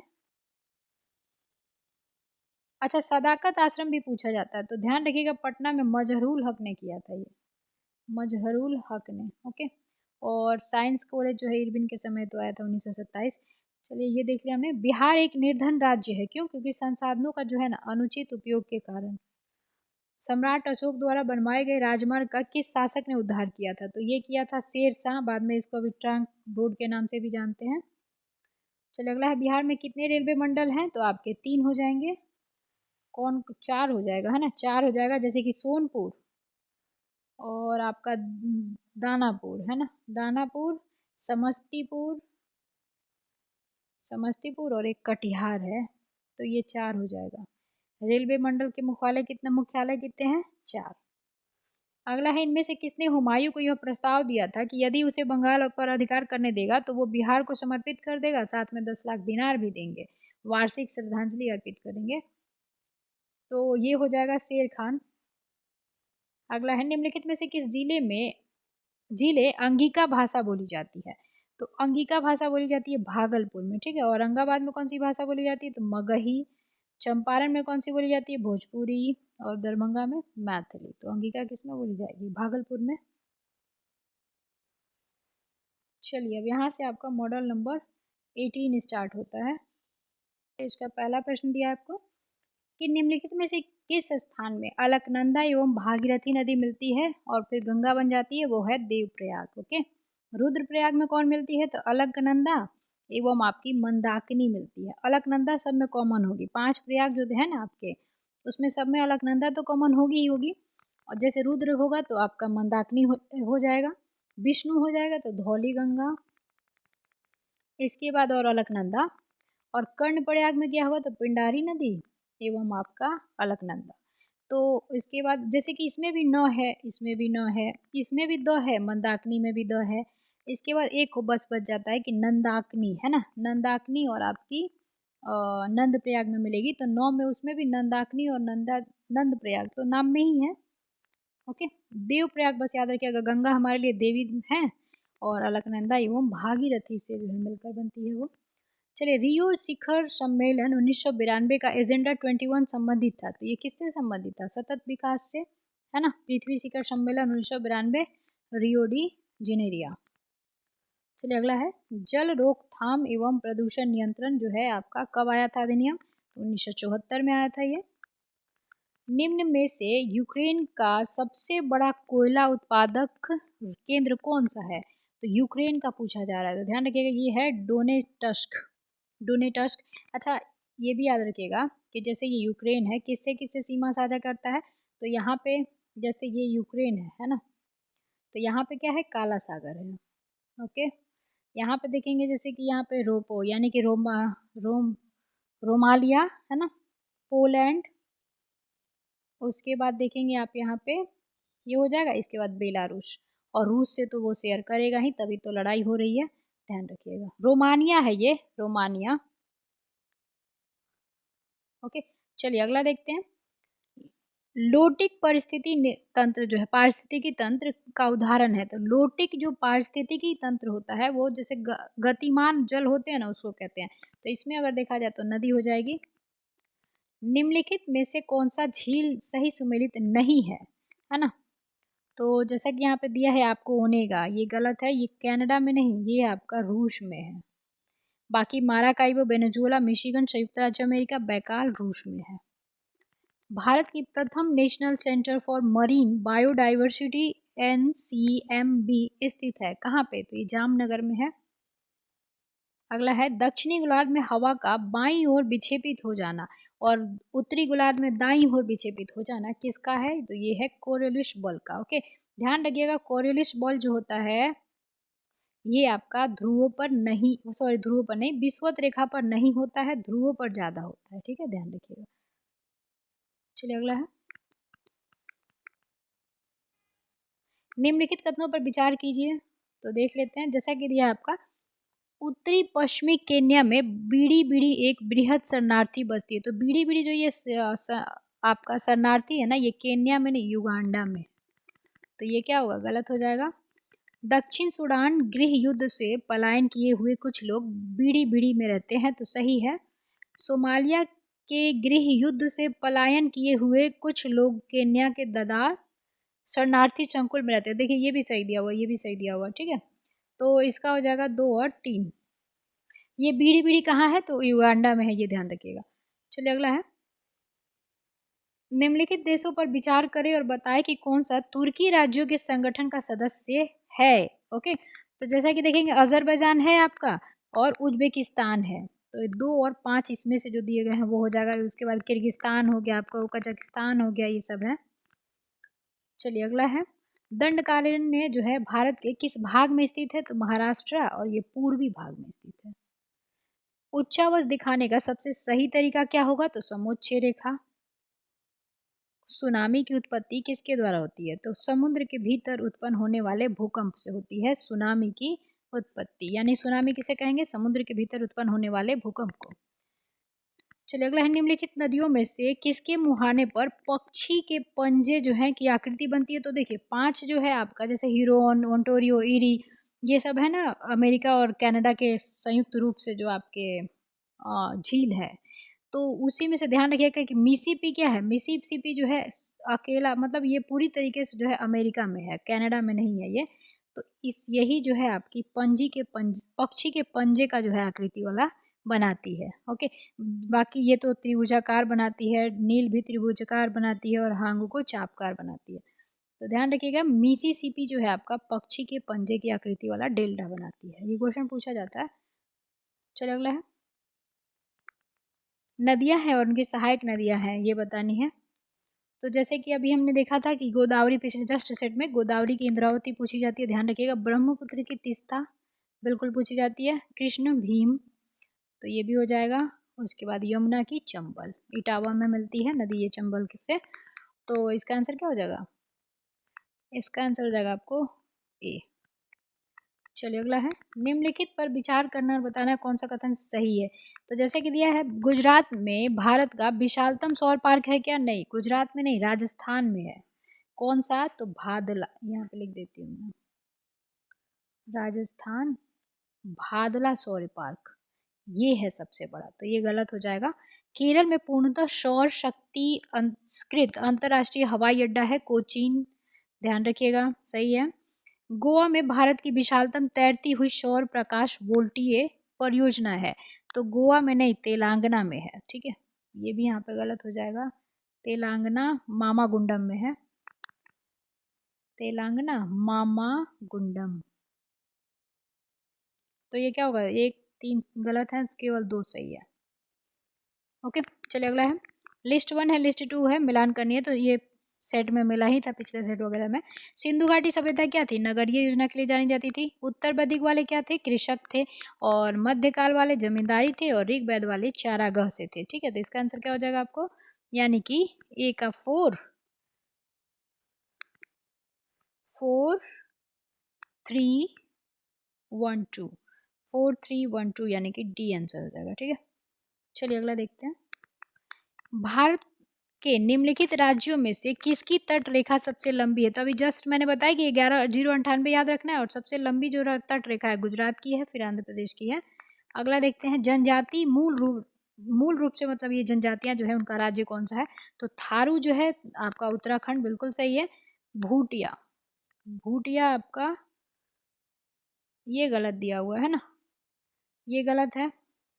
अच्छा, सदाकत आश्रम भी पूछा जाता है, तो ध्यान रखिएगा पटना में मजहरूल हक ने किया था ये, मजहरूल हक ने। ओके, और साइंस कॉलेज जो है इरविन के समय तो आया था 1927। चलिए ये देख लिया हमने। बिहार एक निर्धन राज्य है, क्यों? क्योंकि संसाधनों का जो है ना अनुचित उपयोग के कारण। सम्राट अशोक द्वारा बनवाए गए राजमार्ग का किस शासक ने उद्धार किया था? तो ये किया था शेर शाह, बाद में इसको अभी ट्रंक रोड के नाम से भी जानते हैं। चलिए अगला है, बिहार में कितने रेलवे मंडल हैं? तो आपके 3 हो जाएंगे। कौन 4 हो जाएगा, है ना, 4 हो जाएगा, जैसे कि सोनपुर और आपका दानापुर, है ना, दानापुर, समस्तीपुर, समस्तीपुर और एक कटिहार है, तो ये 4 हो जाएगा। रेलवे मंडल के मुख्यालय कितने हैं? 4। अगला है, इनमें से किसने हुमायूं को यह प्रस्ताव दिया था कि यदि उसे बंगाल पर अधिकार करने देगा तो वो बिहार को समर्पित कर देगा, साथ में 10 लाख दिनार भी देंगे, वार्षिक श्रद्धांजलि अर्पित करेंगे? तो ये हो जाएगा शेर खान। अगला है, निम्नलिखित में से किस जिले अंगिका भाषा बोली जाती है? तो अंगिका भाषा बोली जाती है भागलपुर में, ठीक है। औरंगाबाद में कौन सी भाषा बोली जाती है? तो मगही। चंपारण में कौन सी बोली जाती है? भोजपुरी। और दरभंगा में मैथिली। तो अंगिका किस में बोली जाएगी? भागलपुर में। चलिए अब यहाँ से आपका मॉडल नंबर 18 स्टार्ट होता है। इसका पहला प्रश्न दिया आपको कि निम्नलिखित में से किस स्थान में अलकनंदा एवं भागीरथी नदी मिलती है और फिर गंगा बन जाती है? वो है देवप्रयाग। ओके, रुद्रप्रयाग में कौन मिलती है? तो अलकनंदा एवं आपकी मंदाकिनी मिलती है। अलकनंदा सब में कॉमन होगी, 5 प्रयाग जो है ना आपके, उसमें सब में अलकनंदा तो कॉमन होगी ही होगी। और जैसे रुद्र होगा तो आपका मंदाकिनी हो जाएगा, विष्णु हो जाएगा तो धौली गंगा, इसके बाद और अलकनंदा, और कर्णप्रयाग में क्या होगा? तो पिंडारी नदी एवं आपका अलकनंदा। तो इसके बाद जैसे कि इसमें भी 9 है, इसमें भी 9 है, इसमें भी 2 है, मंदाकिनी में भी 2 है। इसके बाद एक को बस बच जाता है कि नंदाकिनी, है ना, नंदाकिनी और आपकी नंद प्रयाग में मिलेगी। तो 9 में उसमें भी नंदाकिनी और नंद प्रयाग तो नाम में ही है। ओके, देव प्रयाग बस याद रखिएगा, गंगा हमारे लिए देवी है और अलकनंदा एवं भागीरथी से जो है मिलकर बनती है वो। चलिए, रियो शिखर सम्मेलन 1992 का एजेंडा 21 संबंधित था, तो ये किससे संबंधित था? सतत विकास से, है ना। पृथ्वी शिखर सम्मेलन 1992 रियो डी जेनेरिया। चलिए अगला है, जल रोकथाम एवं प्रदूषण नियंत्रण जो है आपका कब आया था अधिनियम? 1974 में आया था ये। निम्न में से यूक्रेन का सबसे बड़ा कोयला उत्पादक केंद्र कौन सा है? तो यूक्रेन का पूछा जा रहा है, तो ध्यान रखिएगा ये है डोनेटस्क। अच्छा, ये भी याद रखिएगा कि जैसे ये यूक्रेन है, किससे किससे सीमा साझा करता है? तो यहाँ पे जैसे ये यूक्रेन है ना, तो यहाँ पे क्या है? काला सागर है। ओके, यहाँ पे देखेंगे जैसे कि यहाँ पे रोपो यानी कि रोमालिया, है ना, पोलैंड। उसके बाद देखेंगे आप यहाँ पे ये हो जाएगा, इसके बाद बेलारूस, और रूस से तो वो शेयर करेगा ही, तभी तो लड़ाई हो रही है, ध्यान रखिएगा। रोमानिया है ये, रोमानिया। ओके, चलिए अगला देखते हैं। लोटिक परिस्थिति तंत्र जो है पारिस्थितिकी तंत्र का उदाहरण है। तो लोटिक जो पारिस्थितिकी तंत्र होता है वो जैसे गतिमान जल होते हैं ना, उसको कहते हैं। तो इसमें अगर देखा जाए तो नदी हो जाएगी। निम्नलिखित में से कौन सा झील सही सुमेलित नहीं है ना। तो जैसा कि यहाँ पे दिया है आपको ओनेगा, ये गलत है, ये कनाडा में नहीं, ये आपका रूस में है। बाकी माराकाइबो, वेनेजुएला, मिशिगन, संयुक्त राज्य अमेरिका, बैकाल रूस में है। भारत की प्रथम national centre for marine biodiversity NCMB स्थित है कहाँ पे? तो ये जामनगर में है। अगला है, दक्षिणी गोलार्ध में हवा का बाईं ओर विक्षेपित हो जाना और उत्तरी गोलार्ध में दाईं ओर विक्षेपित हो जाना किसका है? तो ये है कोरियोलिस बल का। ओके, ध्यान रखिएगा, कोरियोलिस बल जो होता है ये आपका ध्रुवों पर नहीं, सॉरी ध्रुवों पर नहीं, विषुवत रेखा पर नहीं होता है, ध्रुवों पर ज्यादा होता है, ठीक है, ध्यान रखिएगा। चलिए अगला है, निम्नलिखित कथनों पर विचार कीजिए। तो देख लेते हैं, जैसा कि दिया आपका, उत्तरी पश्चिमी केन्या में बीड़ी बीड़ी एक बृहद शरणार्थी बस्ती है। तो बीड़ी बीड़ी जो ये आपका शरणार्थी है ना, ये केन्या में नहीं, युगांडा में। तो ये क्या होगा? गलत हो जाएगा। दक्षिण सूडान गृह युद्ध से पलायन किए हुए कुछ लोग बीड़ी बीड़ी में रहते हैं, तो सही है। सोमालिया के गृह युद्ध से पलायन किए हुए कुछ लोग केन्या के ददार शरणार्थी संकुल में रहते हैं। देखिए ये भी सही दिया हुआ, ये भी सही दिया हुआ, ठीक है। तो इसका हो जाएगा 2 और 3। ये बीड़ी बीड़ी कहाँ है? तो युगांडा में है, ये ध्यान रखिएगा। चलिए अगला है, निम्नलिखित देशों पर विचार करें और बताएं कि कौन सा तुर्की राज्यों के संगठन का सदस्य है। ओके, तो जैसा कि देखेंगे अजरबैजान है आपका और उज्बेकिस्तान है, तो 2 और 5 इसमें से जो दिए गए हैं वो हो जाएगा। उसके बाद किर्गिस्तान हो गया आपका, कजाकिस्तान हो गया, ये सब है। चलिए अगला है, दंडकारण्य जो है भारत के किस भाग में स्थित है, तो महाराष्ट्र और ये पूर्वी भाग में स्थित है। उच्चावच दिखाने का सबसे सही तरीका क्या होगा, तो समोच्च रेखा। सुनामी की उत्पत्ति किसके द्वारा होती है, तो समुद्र के भीतर उत्पन्न होने वाले भूकंप से होती है सुनामी की उत्पत्ति, यानी सुनामी किसे कहेंगे, समुद्र के भीतर उत्पन्न होने वाले भूकंप को। चलिए अगला है, निम्नलिखित नदियों में से किसके मुहाने पर पक्षी के पंजे जो है की आकृति बनती है, तो देखिए 5 जो है आपका, जैसे हीरोन, ओंटोरियो, ईरी, ये सब है ना अमेरिका और कनाडा के संयुक्त रूप से जो आपके झील है, तो उसी में से ध्यान रखिएगा कि मिसिसिपी क्या है, मिसिसिपी जो है अकेला, मतलब ये पूरी तरीके से जो है अमेरिका में है, कनाडा में नहीं है ये। तो इस यही जो है आपकी पक्षी के पंजे का जो है आकृति वाला बनाती है। ओके, बाकी ये तो त्रिभुजाकार बनाती है, नील भी त्रिभुजाकार बनाती है और हांगू को चापकार बनाती है। तो ध्यान रखिएगा मिसिसिपी जो है आपका पक्षी के पंजे की आकृति वाला डेल्टा बनाती है, ये क्वेश्चन पूछा जाता है। चलिए अगला है, नदियां हैं और उनकी सहायक नदियां हैं ये बतानी है। तो जैसे कि अभी हमने देखा था कि गोदावरी, पिछले जस्ट सेट में गोदावरी की इंद्रावती पूछी जाती है, ध्यान रखिएगा। ब्रह्मपुत्र की तीस्ता बिल्कुल पूछी जाती है। कृष्ण, भीम, तो ये भी हो जाएगा। उसके बाद यमुना की चंबल, इटावा में मिलती है नदी ये चंबल से, तो इसका आंसर क्या हो जाएगा, इसका आंसर हो जाएगा आपको ए। चलिए अगला है, निम्नलिखित पर विचार करना और बताना कौन सा कथन सही है। तो जैसे कि दिया है, गुजरात में भारत का विशालतम सौर पार्क है क्या, नहीं, गुजरात में नहीं, राजस्थान में है। कौन सा, तो भादला, यहाँ पे लिख देती हूँ मैं, राजस्थान भादला सौर पार्क ये है सबसे बड़ा, तो ये गलत हो जाएगा। केरल में पूर्णतः सौर शक्ति अंतर्कृत अंतरराष्ट्रीय हवाई अड्डा है कोचीन, ध्यान रखिएगा, सही है। गोवा में भारत की विशालतम तैरती हुई सौर प्रकाश वोल्टीय परियोजना है, तो गोवा में नहीं, तेलंगाना में है, ठीक है, ये भी यहाँ पे गलत हो जाएगा। तेलंगाना मामा गुंडम में है, तेलंगाना मामा गुंडम, तो ये क्या होगा, 1 3 गलत है, केवल 2 सही है। ओके, चलिए अगला है, लिस्ट 1 है, लिस्ट 2 है, मिलान करनी है, तो ये सेट में मिला ही था पिछले सेट वगैरह में। सिंधु घाटी सभ्यता क्या थी, नगरीय योजना के लिए जानी जाती थी। उत्तर वैदिक वाले क्या थे, कृषक थे, और मध्यकाल वाले जमींदारी थे, और ऋग्वेद वाले चारागाह से थे, ठीक है। तो इसका आंसर क्या हो जाएगा आपको, यानी कि ए का 4 4 3 1 2 4 3 1 2 यानी कि डी आंसर हो जाएगा, ठीक है। चलिए अगला देखते हैं, भारत के निम्नलिखित राज्यों में से किसकी तट रेखा सबसे लंबी है। तो अभी जस्ट मैंने बताया कि 11,098 याद रखना है, और सबसे लंबी जो तट रेखा है गुजरात की है, फिर आंध्र प्रदेश की है। अगला देखते हैं, जनजाति मूल रूप से, मतलब ये जनजातियां जो है उनका राज्य कौन सा है, तो थारू जो है आपका उत्तराखंड, बिल्कुल सही है। भूटिया, भूटिया आपका ये गलत दिया हुआ है ना, ये गलत है,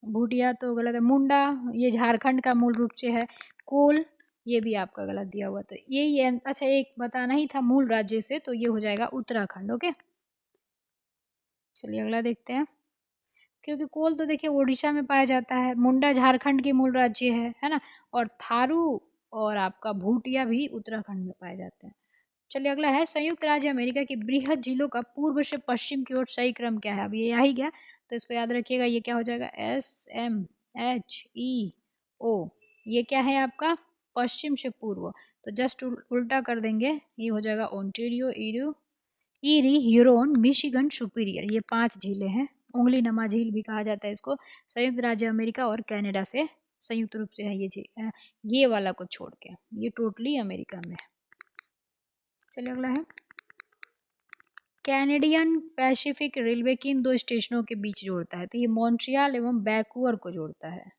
भूटिया तो गलत है। मुंडा ये झारखंड का मूल रूप से है। कोल ये भी आपका गलत दिया हुआ, तो यही है। अच्छा, एक बताना ही था मूल राज्य से, तो ये हो जाएगा उत्तराखंड। ओके, चलिए अगला देखते हैं, क्योंकि कोल तो देखिए उड़ीसा में पाया जाता है, मुंडा झारखंड के मूल राज्य है ना, और थारू और आपका भूटिया भी उत्तराखंड में पाए जाते हैं। चलिए अगला है, संयुक्त राज्य अमेरिका की बृहद झीलों का पूर्व से पश्चिम की ओर सही क्रम क्या है। अब ये आ ही गया, तो इसको याद रखिएगा, ये क्या हो जाएगा, SMHEO, ये क्या है आपका, पश्चिम से पूर्व, तो जस्ट उल्टा कर देंगे, ये हो जाएगा Ontario, eerie, Huron, Michigan, superior, ये 5 झीलें हैं। उंगली नमा झील भी कहा जाता है इसको। संयुक्त राज्य अमेरिका और कनाडा से संयुक्त रूप से है ये झील, ये वाला को छोड़ के, ये टोटली अमेरिका में है। चलिए अगला है, कैनेडियन पैसिफिक रेलवे किन 2 स्टेशनों के बीच जोड़ता है, तो ये मॉन्ट्रियल एवं वैंकूवर को जोड़ता है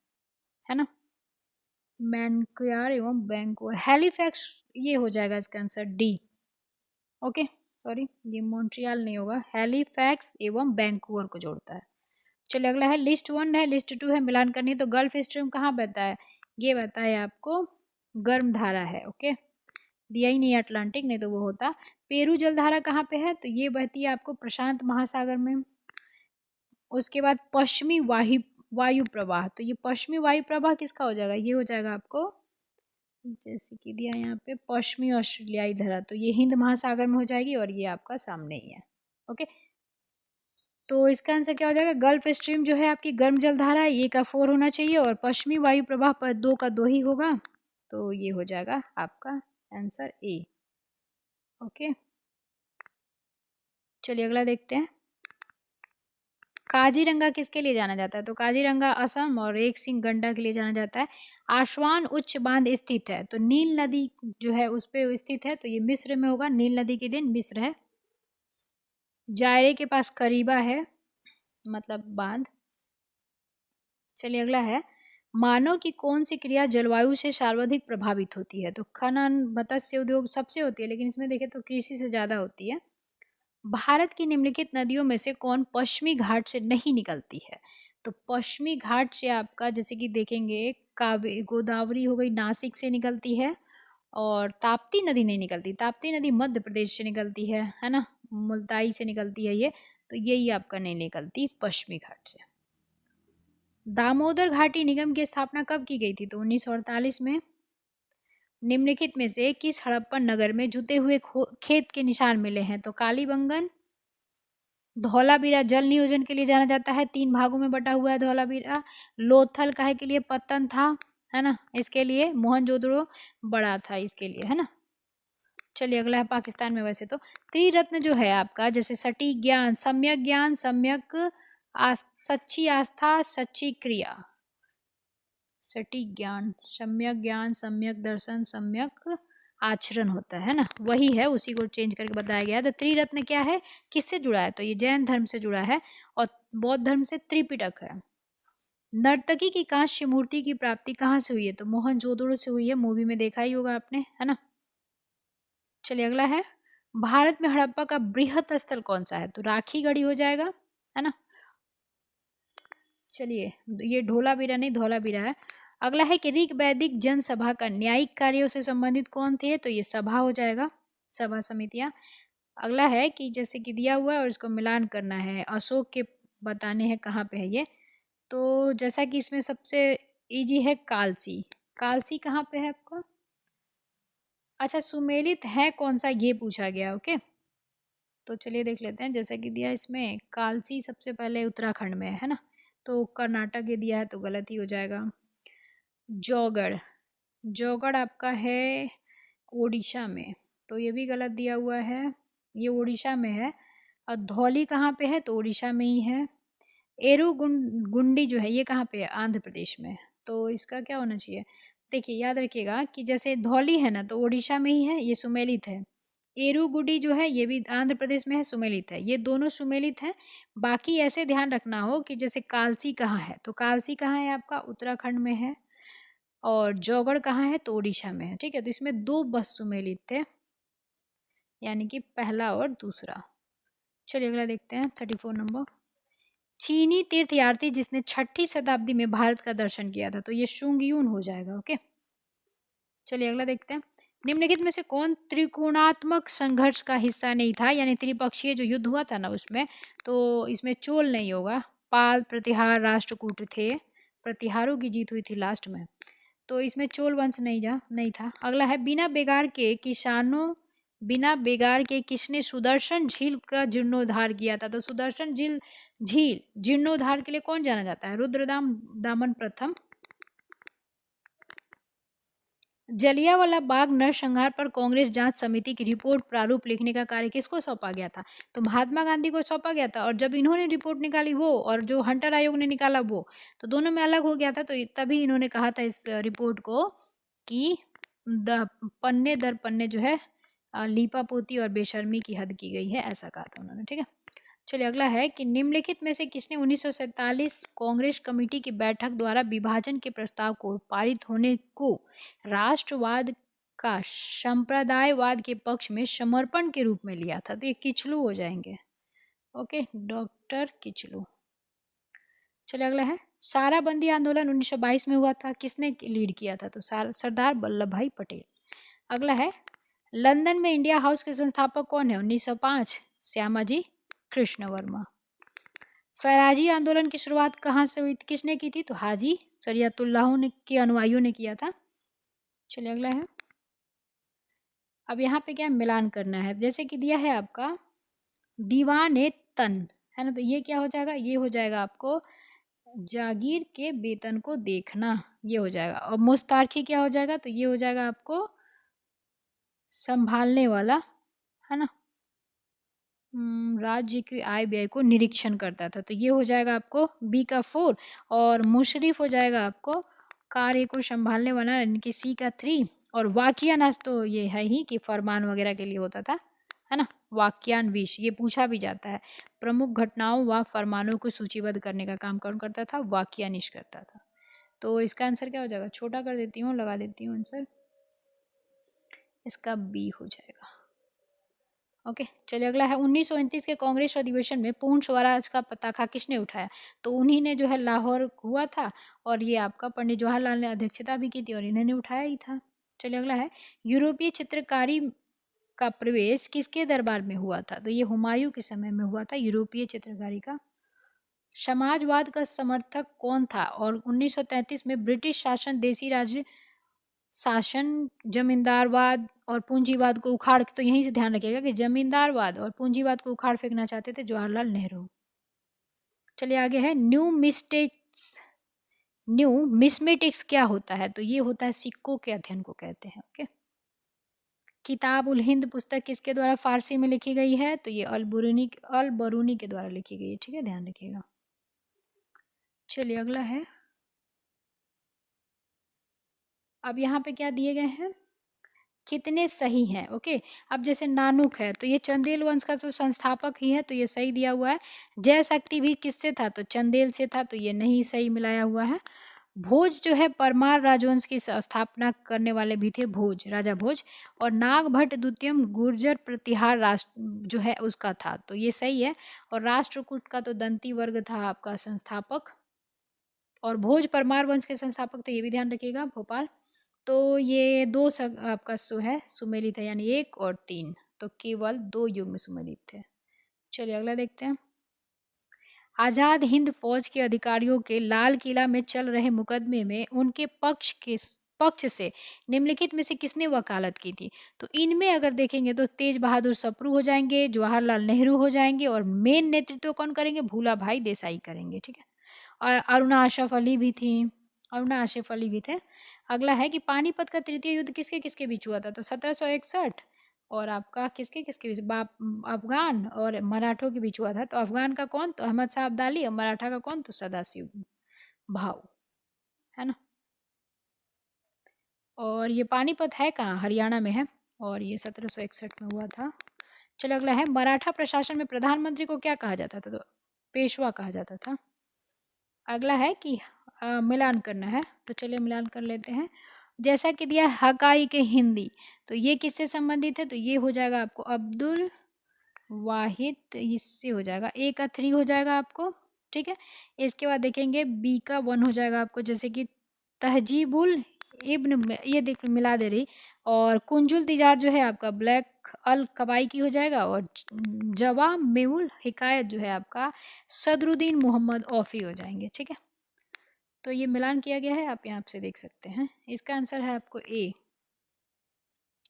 ना, वैंकूवर एवं वैंकूवर, हैलिफैक्स ये हो जाएगा इसका आंसर डी। ओके, सॉरी, ये मॉन्ट्रियल नहीं होगा, हैलिफैक्स एवं वैंकूवर को जोड़ता है। चलिए अगला है, लिस्ट 1 है, लिस्ट 2 है, मिलान करनी है। तो गल्फ स्ट्रीम कहाँ बहता है, ये बहता है आपको गर्म धारा है। ओके, दिया ही नहीं अटलांटिक, नहीं तो वो होता। पेरू जलधारा कहाँ पे है, तो ये बहती है आपको प्रशांत महासागर में। उसके बाद पश्चिमी वायु प्रवाह, तो ये पश्चिमी वायु प्रवाह किसका हो जाएगा, ये हो जाएगा आपको, जैसे कि दिया यहाँ पे पश्चिमी ऑस्ट्रेलियाई धारा, तो ये हिंद महासागर में हो जाएगी और ये आपका सामने ही है। ओके, तो इसका आंसर क्या हो जाएगा, गल्फ स्ट्रीम जो है आपकी गर्म जलधारा है, ये का 4 होना चाहिए, और पश्चिमी वायु प्रवाह पर 2 का 2 ही होगा, तो ये हो जाएगा आपका आंसर ए। ओके, चलिए अगला देखते हैं। काजीरंगा किसके लिए जाना जाता है, तो काजीरंगा असम और एक सिंह गंडा के लिए जाना जाता है। आसवान उच्च बांध स्थित है, तो नील नदी जो है उस पे स्थित है, तो ये मिस्र में होगा, नील नदी के दिन मिस्र है। जायरे के पास करीबा है, मतलब बांध। चलिए अगला है, मानव की कौन सी क्रिया जलवायु से सर्वाधिक प्रभावित होती है, तो खनन मत्स्य उद्योग सबसे होती है, लेकिन इसमें देखें तो कृषि से ज्यादा होती है। भारत की निम्नलिखित नदियों में से कौन पश्चिमी घाट से नहीं निकलती है, तो पश्चिमी घाट से आपका जैसे कि देखेंगे कावे गोदावरी हो गई, नासिक से निकलती है, और ताप्ती नदी नहीं निकलती, ताप्ती नदी मध्य प्रदेश से निकलती है ना, मुल्ताई से निकलती है ये, तो यही आपका नहीं निकलती पश्चिमी घाट से। दामोदर घाटी निगम की स्थापना कब की गई थी, तो 1948 में। निम्नलिखित में से किस हड़प्पन नगर में जुते हुए खेत के निशान मिले हैं, तो कालीबंगन। धौलावीरा जल नियोजन के लिए जाना जाता है, 3 भागों में बटा हुआ है धौलावीरा। लोथल काहे के लिए, पतन था, है ना, इसके लिए। मोहनजोदड़ो बड़ा था इसके लिए, है ना। चलिए अगला है पाकिस्तान में, वैसे तो त्रिरत्न जो है आपका, जैसे सटीक ज्ञान, सम्यक सच्ची आस्था, सच्ची क्रिया। सटीक ज्ञान, सम्यक दर्शन, सम्यक आचरण होता है ना, वही है, उसी को चेंज करके बताया गया है। तो त्रिरत्न क्या है, किससे जुड़ा है, तो ये जैन धर्म से जुड़ा है, और बौद्ध धर्म से त्रिपिटक है। नर्तकी की कांस्य मूर्ति की प्राप्ति कहाँ से हुई है, तो मोहनजोदड़ो से हुई है, मूवी में देखा ही होगा आपने, है ना। चलिए अगला है, भारत में हड़प्पा का बृहत स्थल कौन सा है, तो राखी गढ़ी हो जाएगा, है ना। चलिए, ये ढोलावीरा नहीं धौलावीरा है। अगला है कि ऋग वैदिक जनसभा का न्यायिक कार्यों से संबंधित कौन थे, तो ये सभा हो जाएगा, सभा समितियां। अगला है कि जैसे कि दिया हुआ है और इसको मिलान करना है, अशोक के बताने हैं कहाँ पे है ये, तो जैसा कि इसमें सबसे इजी है कालसी। कालसी कहाँ पे है आपको, अच्छा सुमेलित है कौन सा ये पूछा गया। ओके, तो चलिए देख लेते हैं, जैसा कि दिया इसमें कालसी सबसे पहले उत्तराखंड में है ना, तो कर्नाटक ये दिया है तो गलत ही हो जाएगा। जौगढ़, जौगढ़ आपका है ओडिशा में, तो ये भी गलत दिया हुआ है, ये ओडिशा में है। और धौली कहाँ पे है, तो ओडिशा में ही है। गुंडी जो है ये कहाँ पे है, आंध्र प्रदेश में, तो इसका क्या होना चाहिए, देखिए याद रखिएगा कि जैसे धौली है ना, तो ओडिशा में ही है, ये सुमेलित है। एरुगुडी जो है ये भी आंध्र प्रदेश में है, सुमेलित है, ये दोनों सुमेलित है। बाकी ऐसे ध्यान रखना हो कि जैसे कालसी कहाँ है, तो कालसी कहाँ है आपका, उत्तराखंड में है, और जौगढ़ कहाँ है, तो ओडिशा में है, ठीक है। तो इसमें 2 बस सुमेलित थे, यानी कि पहला और दूसरा। चलिए अगला देखते हैं 34 नंबर। चीनी तीर्थयात्री जिसने 6ठी शताब्दी में भारत का दर्शन किया था, तो ये शुंगयुन हो जाएगा। ओके, चलिए अगला देखते हैं। निम्नलिखित में से कौन त्रिकोणात्मक संघर्ष का हिस्सा नहीं था, यानी त्रिपक्षीय जो युद्ध हुआ था ना उसमें, तो इसमें चोल नहीं होगा, पाल प्रतिहार राष्ट्रकूट थे, प्रतिहारों की जीत हुई थी लास्ट में, तो इसमें चोल वंश नहीं था। अगला है, बिना बेगार के किसने सुदर्शन झील का जीर्णोद्धार किया था, तो सुदर्शन झील जीर्णोद्धार के लिए कौन जाना जाता है, दामन प्रथम। जलियांवाला बाग नरसंहार पर कांग्रेस जांच समिति की रिपोर्ट प्रारूप लिखने का कार्य किसको सौंपा गया था, तो महात्मा गांधी को सौंपा गया था, और जब इन्होंने रिपोर्ट निकाली वो, और जो हंटर आयोग ने निकाला वो, तो दोनों में अलग हो गया था, तो तभी इन्होंने कहा था इस रिपोर्ट को कि पन्ने दर पन्ने जो है लीपापोती और बेशर्मी की हद की गई है, ऐसा कहा था उन्होंने, ठीक है। चलिए अगला है कि निम्नलिखित में से किसने 1947 कांग्रेस कमेटी की बैठक द्वारा विभाजन के प्रस्ताव को पारित होने को राष्ट्रवाद का संप्रदायवाद के पक्ष में समर्पण के रूप में लिया था, तो ये किचलू हो जाएंगे। Okay, doctor Kitchlew. चलिए अगला है, साराबंदी आंदोलन 1922 में हुआ था, किसने लीड किया था? तो सरदार वल्लभ भाई पटेल। अगला है, लंदन में इंडिया हाउस के संस्थापक कौन है? 1905 श्यामाजी कृष्ण वर्मा। फैराजी आंदोलन की शुरुआत कहाँ से हुई थी, किसने की थी? तो हाजी शरियतुल्लाह ने के अनुयायियों ने किया था। चलिए अगला है, अब यहाँ पे क्या मिलान करना है, जैसे कि दिया है आपका दीवाने तन, है ना, तो ये क्या हो जाएगा? ये हो जाएगा आपको जागीर के वेतन को देखना, ये हो जाएगा। और मुस्तारखी क्या हो जाएगा? तो ये हो जाएगा आपको संभालने वाला, है ना, राज्य की आय व्यय को निरीक्षण करता था, तो ये हो जाएगा आपको बी का 4। और मुशरिफ हो जाएगा आपको कार्य को संभालने वाला, यानी कि सी का 3। और वाक्यानाश तो ये है ही कि फरमान वगैरह के लिए होता था, है ना, वाक्यान्विश, ये पूछा भी जाता है। प्रमुख घटनाओं व फरमानों को सूचीबद्ध करने का काम कौन करता था? वाक्यानिश करता था। तो इसका आंसर क्या हो जाएगा? छोटा कर देती हूँ, लगा देती हूँ आंसर, इसका बी हो जाएगा। ओके, चलिए अगला है, 1929 के कांग्रेस अधिवेशन में पूर्ण स्वराज का पताका किसने उठाया? तो उन्हीं ने जो है, लाहौर हुआ था और ये आपका पंडित जवाहरलाल ने अध्यक्षता भी की थी और इन्होंने उठाया ही था। चलिए अगला है, यूरोपीय चित्रकारी का प्रवेश किसके दरबार में हुआ था? तो ये हुमायूं के समय में हुआ था, यूरोपीय चित्रकारी का। समाजवाद का समर्थक कौन था? और 1933 में ब्रिटिश शासन देसी राज्य शासन जमींदारवाद और पूंजीवाद को उखाड़, तो यहीं से ध्यान रखिएगा कि जमींदारवाद और पूंजीवाद को उखाड़ फेंकना चाहते थे जवाहरलाल नेहरू। चलिए आगे है, न्यूमिस्मेटिक्स क्या होता है? तो ये होता है सिक्कों के अध्ययन को कहते हैं। ओके, किताब उल हिंद पुस्तक किसके द्वारा फारसी में लिखी गई है? तो ये अल बरूनी के द्वारा लिखी गई है, ठीक है, ध्यान रखिएगा। चलिए अगला है, अब यहाँ पे क्या दिए गए हैं, कितने सही हैं। ओके, अब जैसे नानुक है तो ये चंदेल वंश का जो संस्थापक ही है, तो ये सही दिया हुआ है। जय शक्ति भी किससे था? तो चंदेल से था, तो ये नहीं सही मिलाया हुआ है। भोज जो है परमार राजवंश की स्थापना करने वाले भी थे, भोज, राजा भोज। और नागभट्ट द्वितीय गुर्जर प्रतिहार राष्ट्र जो है उसका था, तो ये सही है। और राष्ट्रकूट का तो दंती वर्ग था आपका संस्थापक, और भोज परमार वंश के संस्थापक थे, ये भी ध्यान रखिएगा, भोपाल। तो ये दो आपका है सुमेलित है, यानी 1 और 3, तो केवल 2 युग में सुमेलित थे। चलिए अगला देखते हैं, आजाद हिंद फौज के अधिकारियों के लाल किला में चल रहे मुकदमे में उनके पक्ष से निम्नलिखित में से किसने वकालत की थी? तो इनमें अगर देखेंगे तो तेज बहादुर सप्रू हो जाएंगे, जवाहरलाल नेहरू हो जाएंगे, और मेन नेतृत्व कौन करेंगे? भूला भाई देसाई करेंगे, ठीक है। और अरुणा आशफ अली भी थी, अरुणा आशिफ अली भी थे। अगला है कि पानीपत का तृतीय युद्ध किसके किसके बीच हुआ था? तो 1761, और आपका किसके किसके बीच? अफगान और मराठों के बीच हुआ था। तो अफगान का कौन? तो अहमद शाह अब्दाली। और मराठा का कौन? तो सदाशिव भाऊ, है ना। और ये पानीपत है कहाँ? हरियाणा में है, और ये 1761 में हुआ था। चलो अगला है, मराठा प्रशासन में प्रधानमंत्री को क्या कहा जाता था? तो पेशवा कहा जाता था। अगला है कि मिलान करना है, तो चलिए मिलान कर लेते हैं। जैसा कि दिया हकाई के हिंदी, तो ये किससे संबंधित है? तो ये हो जाएगा आपको अब्दुल वाहिद, इससे हो जाएगा। ए का 3 हो जाएगा आपको, ठीक है। इसके बाद देखेंगे बी का 1 हो जाएगा आपको, जैसे कि तहजीबुल इब्न, ये देख मिला दे रही। और कुंजुल तिजार जो है आपका ब्लैक अल कबाई की हो जाएगा। और जवा मेउल हिकायत जो है आपका सदरुद्दीन मोहम्मद औफी हो जाएंगे, ठीक है। तो ये मिलान किया गया है, आप यहाँ से देख सकते हैं। इसका आंसर है आपको ए।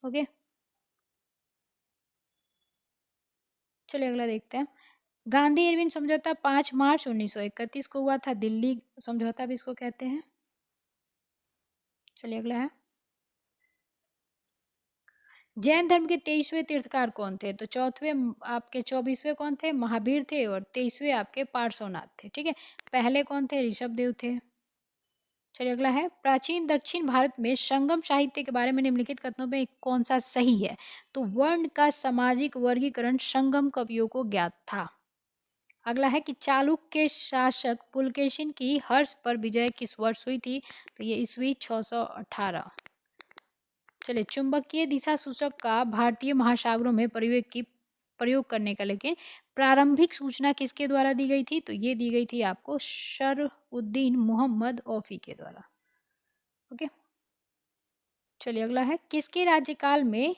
ओके, चलिए अगला देखते हैं। गांधी इरविन समझौता 5 मार्च 1931 को हुआ था, दिल्ली समझौता भी इसको कहते हैं। चलिए अगला है, जैन धर्म के 23वें तीर्थकार कौन थे? तो चौथवें आपके 24वें कौन थे? महावीर थे। और 23वें आपके पार्श्वनाथ थे, ठीक है। पहले कौन थे? ऋषभ देव थे। चलिए अगला है, प्राचीन दक्षिण भारत में संगम साहित्य के बारे में निम्नलिखित कथनों में कौन सा सही है? तो वर्ण का सामाजिक वर्गीकरण संगम कवियों को ज्ञात था। अगला है कि चालुक्य शासक पुलकेशिन की हर्ष पर विजय किस वर्ष हुई थी? तो ये ईस्वी 618। चलिए, चुंबकीय दिशा सूचक का भारतीय महासागरों में प्रयोग की प्रयोग करने का, लेकिन प्रारंभिक सूचना किसके द्वारा दी गई थी? तो ये दी गई थी आपको शरउद्दीन मोहम्मद औफी के द्वारा। ओके, चलिए अगला है, किसके राज्यकाल में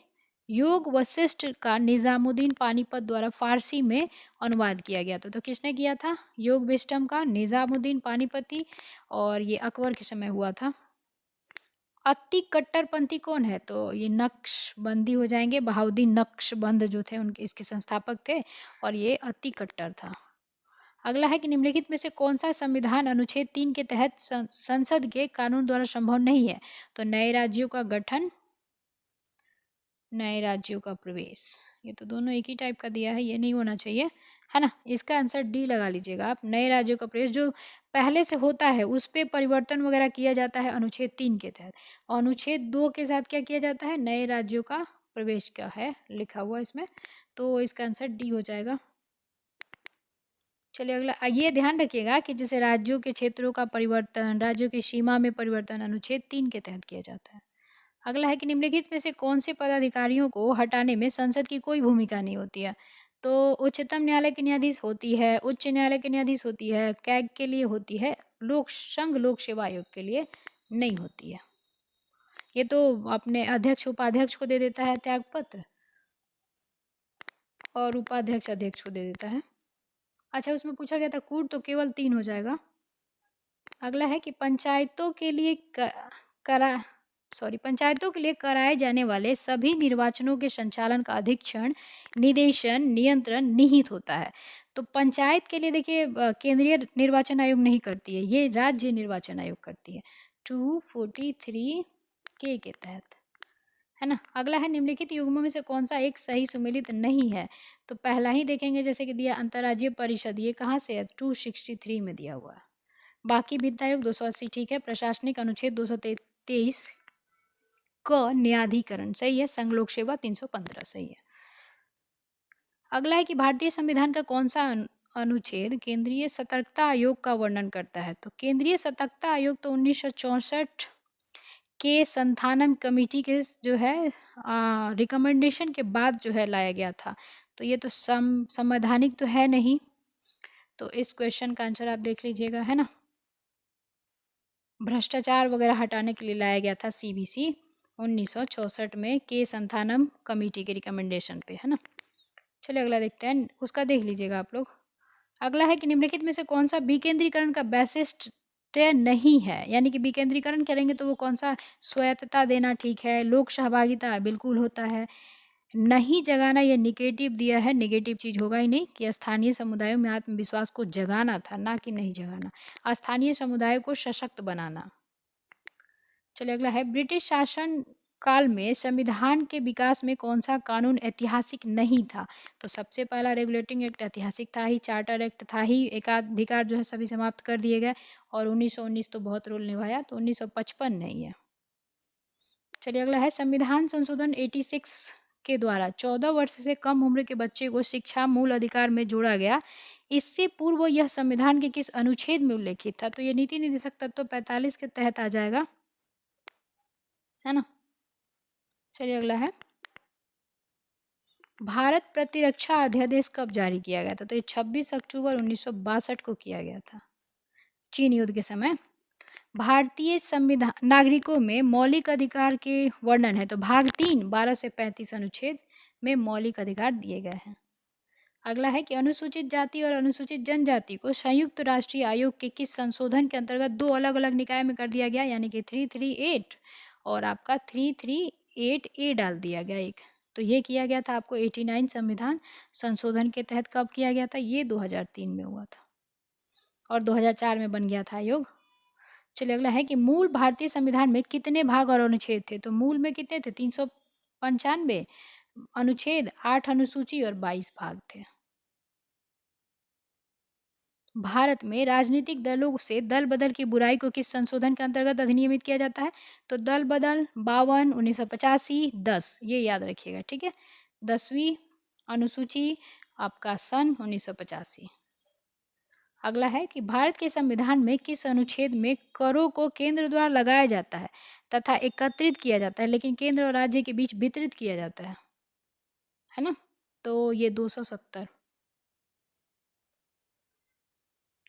योग वशिष्ठ का निजामुद्दीन पानीपत द्वारा फारसी में अनुवाद किया गया था? तो किसने किया था? योग विष्टम का निजामुद्दीन पानीपती, और ये अकबर के समय हुआ था। अति कट्टरपंथी कौन है? तो ये नक्शबंदी हो जाएंगे, बहाउद्दीन नक्शबंद जो थे उनके इसके संस्थापक थे, और ये अति कट्टर था। अगला है कि निम्नलिखित में से कौन सा संविधान अनुच्छेद 3 के तहत संसद के कानून द्वारा संभव नहीं है? तो नए राज्यों का गठन, नए राज्यों का प्रवेश। ये तो दोनों एक ही टाइप का दिया है, ये नहीं होना चाहिए, है ना। इसका आंसर डी लगा लीजिएगा आप। नए राज्यों का प्रवेश जो पहले से होता है उस पर परिवर्तन वगैरह किया जाता है अनुच्छेद 3 के तहत, और अनुच्छेद 2 के साथ क्या किया जाता है? नए राज्यों का प्रवेश का है लिखा हुआ इसमें, तो इसका आंसर डी हो जाएगा। चलिए अगला, ये ध्यान रखिएगा कि जैसे राज्यों के क्षेत्रों का परिवर्तन, राज्यों की सीमा में परिवर्तन अनुच्छेद 3 के तहत किया जाता है। अगला है कि निम्नलिखित में से कौन से पदाधिकारियों को हटाने में संसद की कोई भूमिका नहीं होती है? तो उच्चतम न्यायालय के न्यायाधीश होती है, उच्च न्यायालय के न्यायाधीश होती है, कैग के लिए होती है, संघ लोक सेवा आयोग के लिए नहीं होती है। ये तो अपने अध्यक्ष उपाध्यक्ष को दे देता है त्याग पत्र, और उपाध्यक्ष अध्यक्ष को दे देता है। अच्छा, उसमें पूछा गया था कूट, तो केवल 3 हो जाएगा। अगला है कि पंचायतों के लिए पंचायतों के लिए कराए जाने वाले सभी निर्वाचनों के संचालन का अधीक्षण, निदेशन, नियंत्रण निहित होता है। तो पंचायत के लिए देखिए केंद्रीय निर्वाचन आयोग नहीं करती है, ये राज्य निर्वाचन आयोग करती है 243 के तहत, है ना। अगला है, निम्नलिखित युग्मों में से कौन सा एक सही सुमेलित नहीं है? तो पहला ही देखेंगे, जैसे कि दिया अंतर्राज्यीय परिषद, ये कहाँ से है? 263 में दिया हुआ है। बाकी वित्त आयोग 280 ठीक है। प्रशासनिक अनुच्छेद 223 क न्यायाधिकरण सही है। संघ लोक सेवा 315 सही है। अगला है कि भारतीय संविधान का कौन सा अनुच्छेद केंद्रीय सतर्कता आयोग का वर्णन करता है? तो केंद्रीय सतर्कता आयोग तो 1964 के संथानम कमेटी के जो है रिकमेंडेशन के बाद जो है लाया गया था, तो ये तो संवैधानिक तो है नहीं, तो इस क्वेश्चन का आंसर आप देख लीजिएगा, है ना। भ्रष्टाचार वगैरह हटाने के लिए लाया गया था सीबीसी 1964 में के संथानम कमेटी के रिकमेंडेशन पे, है ना। चलिए अगला देखते हैं, उसका देख लीजिएगा आप लोग। अगला है कि निम्नलिखित में से कौन सा विकेंद्रीकरण का वैशिष्ट नहीं है? यानी कि विकेंद्रीकरण करेंगे तो वो कौन सा? स्वायत्तता देना ठीक है, लोक सहभागिता बिल्कुल होता है, नहीं जगाना ये निगेटिव दिया है, निगेटिव चीज होगा ही नहीं, कि स्थानीय समुदायों में आत्मविश्वास को जगाना था, ना कि नहीं जगाना, स्थानीय समुदाय को सशक्त बनाना। चलिए अगला है, ब्रिटिश शासन काल में संविधान के विकास में कौन सा कानून ऐतिहासिक नहीं था? तो सबसे पहला रेगुलेटिंग एक्ट ऐतिहासिक था ही, चार्टर एक्ट था ही, एकाधिकार जो है सभी समाप्त कर दिए गए, और 1919 तो बहुत रोल निभाया, तो 1955 नहीं है। चलिए अगला है, संविधान संशोधन 86 के द्वारा 14 वर्ष से कम उम्र के बच्चे को शिक्षा मूल अधिकार में जोड़ा गया, इससे पूर्व यह संविधान के किस अनुच्छेद में उल्लेखित था? तो ये नीति निर्देशक तत्व 45 के तहत आ जाएगा, है ना। चलिए अगला है, भारत प्रतिरक्षा अध्यादेश कब जारी किया गया था? तो ये 26 अक्टूबर 1962 को किया गया था, चीन युद्ध के समय। भारतीय संविधान नागरिकों में मौलिक अधिकार के वर्णन है, तो भाग 3 12 से 35 अनुच्छेद में मौलिक अधिकार दिए गए हैं। अगला है कि अनुसूचित जाति और अनुसूचित जनजाति को संयुक्त राष्ट्रीय आयोग के किस संशोधन के अंतर्गत 2 अलग अलग निकाय में कर दिया गया? यानी कि 338 और आपका 338A डाल दिया गया एक, तो ये किया गया था आपको 89 संविधान संशोधन के तहत। कब किया गया था? ये 2003 में हुआ था, और 2004 में बन गया था आयोग। चलिए अगला है कि मूल भारतीय संविधान में कितने भाग और अनुच्छेद थे? तो मूल में कितने थे? 395 अनुच्छेद, 8 अनुसूची और 22 भाग थे। भारत में राजनीतिक दलों से दल बदल की बुराई को किस संशोधन के अंतर्गत अधिनियमित किया जाता है? तो दल बदल 52 1985 10, ये याद रखिएगा, ठीक है। 10वीं अनुसूची आपका सन 1985। अगला है कि भारत के संविधान में किस अनुच्छेद में करों को केंद्र द्वारा लगाया जाता है तथा एकत्रित किया जाता है, लेकिन केंद्र और राज्य के बीच वितरित किया जाता है ना। तो ये 270।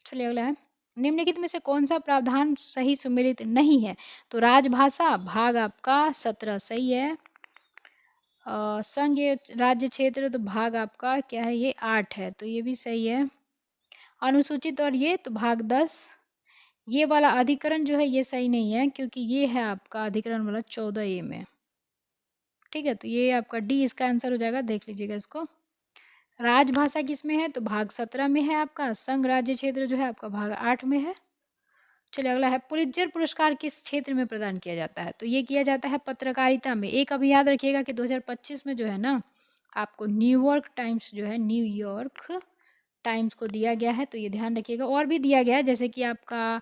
चलिए अगला है, निम्नलिखित में से कौन सा प्रावधान सही सुमेलित नहीं है? तो राजभाषा भाग आपका 17 सही है। संघ राज्य क्षेत्र तो भाग आपका क्या है, ये 8 है, तो ये भी सही है। अनुसूचित और ये तो भाग 10। ये वाला अधिकरण जो है ये सही नहीं है, क्योंकि ये है आपका अधिकरण वाला 14A में। ठीक है, तो ये आपका डी इसका आंसर हो जाएगा, देख लीजिएगा इसको। राजभाषा किस में है? तो भाग 17 में है आपका। संघ राज्य क्षेत्र जो है आपका भाग 8 में है। चलिए अगला है, पुलित्जर पुरस्कार किस क्षेत्र में प्रदान किया जाता है? तो ये किया जाता है पत्रकारिता में। एक अभी याद रखिएगा कि 2025 में जो है ना, आपको न्यूयॉर्क टाइम्स जो है, न्यूयॉर्क टाइम्स को दिया गया है, तो ये ध्यान रखिएगा। और भी दिया गया है, जैसे कि आपका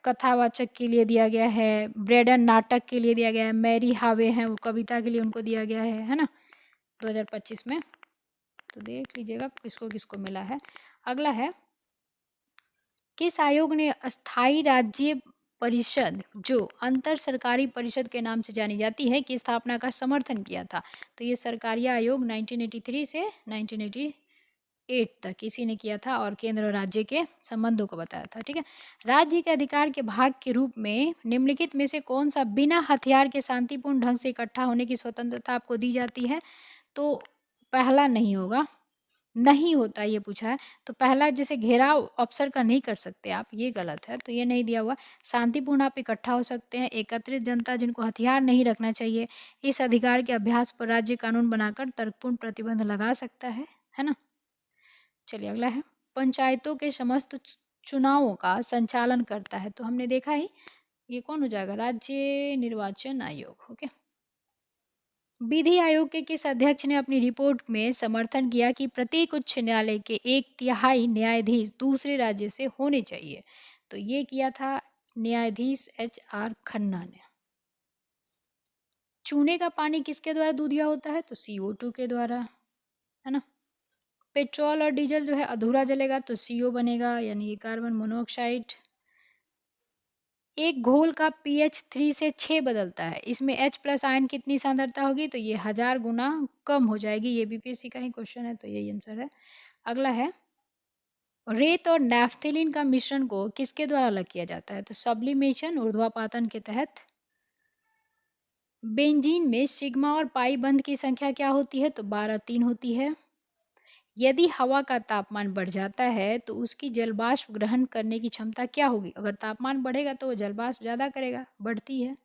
कथावाचक के लिए दिया गया है, ब्रेडन नाटक के लिए दिया गया है, मैरी हावे हैं वो कविता के लिए उनको दिया गया है ना, 2025 में। तो देख लीजिएगा किसको किसको मिला है। अगला है, किस आयोग ने अस्थाई राज्य परिषद, जो अंतर सरकारी परिषद के नाम से जानी जाती है, की स्थापना का समर्थन किया था? तो ये सरकारी आयोग 1983 से 1988 तक इसी ने किया था और केंद्र और राज्य के संबंधों को बताया था। ठीक है, राज्य के अधिकार के भाग के रूप में निम्नलिखित में से कौन सा बिना हथियार के शांतिपूर्ण ढंग से इकट्ठा होने की स्वतंत्रता आपको दी जाती है? तो पहला नहीं होगा, नहीं होता ये पूछा है। तो पहला जैसे घेराव अफसर का नहीं कर सकते आप, ये गलत है, तो ये नहीं दिया हुआ। शांतिपूर्ण आप इकट्ठा हो सकते हैं। एकत्रित जनता जिनको हथियार नहीं रखना चाहिए, इस अधिकार के अभ्यास पर राज्य कानून बनाकर तर्कपूर्ण प्रतिबंध लगा सकता है ना। चलिए अगला है, पंचायतों के समस्त चुनावों का संचालन करता है? तो हमने देखा ही, ये कौन हो जाएगा, राज्य निर्वाचन आयोग। ओके, विधि आयोग के किस अध्यक्ष ने अपनी रिपोर्ट में समर्थन किया कि प्रत्येक उच्च न्यायालय के 1/3 न्यायाधीश दूसरे राज्य से होने चाहिए? तो ये किया था न्यायाधीश HR खन्ना ने। चूने का पानी किसके द्वारा दूधिया होता है? तो CO2 के द्वारा, है ना। पेट्रोल और डीजल जो है अधूरा जलेगा तो CO बनेगा, यानी कार्बन मोनोऑक्साइड। एक घोल का pH 3 से 6 बदलता है, इसमें H+ आयन कितनी सांद्रता होगी? तो ये 1000 गुना कम हो जाएगी। ये बीपीएससी का ही क्वेश्चन है, तो यही आंसर है। अगला है, रेत और नैफ्थेलिन का मिश्रण को किसके द्वारा अलग किया जाता है? तो सब्लिमेशन, ऊर्ध्वापातन के तहत। बेंजीन में सिग्मा और पाई बंध की संख्या क्या होती है? तो 12-3 होती है। यदि हवा का तापमान बढ़ जाता है तो उसकी जलवाष्प ग्रहण करने की क्षमता क्या होगी? अगर तापमान बढ़ेगा तो वो जलवाष्प ज़्यादा करेगा, बढ़ती है।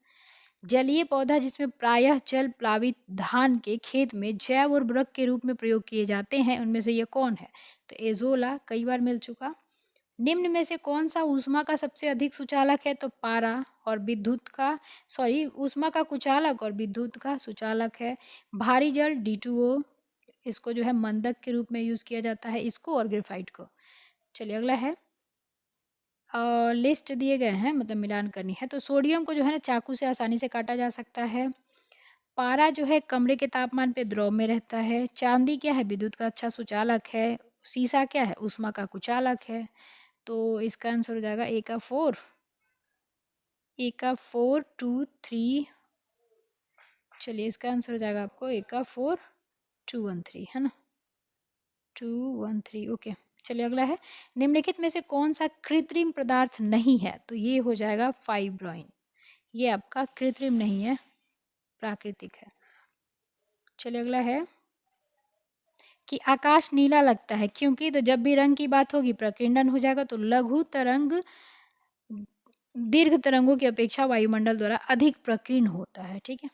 जलीय पौधा जिसमें प्रायः जल प्लावित धान के खेत में जैव उर्वरक के रूप में प्रयोग किए जाते हैं, उनमें से ये कौन है? तो एजोला, कई बार मिल चुका। निम्न में से कौन सा ऊष्मा का सबसे अधिक सुचालक है? तो पारा और विद्युत का, सॉरी, ऊष्मा का कुचालक और विद्युत का सुचालक है। भारी जल D2O, इसको जो है मंदक के रूप में यूज किया जाता है, इसको और ग्रेफाइट को। चलिए अगला है, लिस्ट दिए गए हैं, मतलब मिलान करनी है। तो सोडियम को जो है ना चाकू से आसानी से काटा जा सकता है। पारा जो है कमरे के तापमान पे द्रव में रहता है। चांदी क्या है? विद्युत का अच्छा सुचालक है। सीसा क्या है? ऊष्मा का कुचालक है। तो इसका आंसर हो जाएगा A का 4, A का 4 2 3। चलिए इसका आंसर हो जाएगा आपको A का 4 2 1 3, है ना, 2 1 3। ओके, चलिए अगला है, निम्नलिखित में से कौन सा कृत्रिम पदार्थ नहीं है? तो ये हो जाएगा फाइब्रोइन। ये आपका कृत्रिम नहीं है, प्राकृतिक है। चलिए अगला है कि आकाश नीला लगता है क्योंकि, तो जब भी रंग की बात होगी प्रकीर्णन हो जाएगा। तो लघु तरंग दीर्घ तरंगों की अपेक्षा वायुमंडल द्वारा अधिक प्रकीर्ण होता है। ठीक है,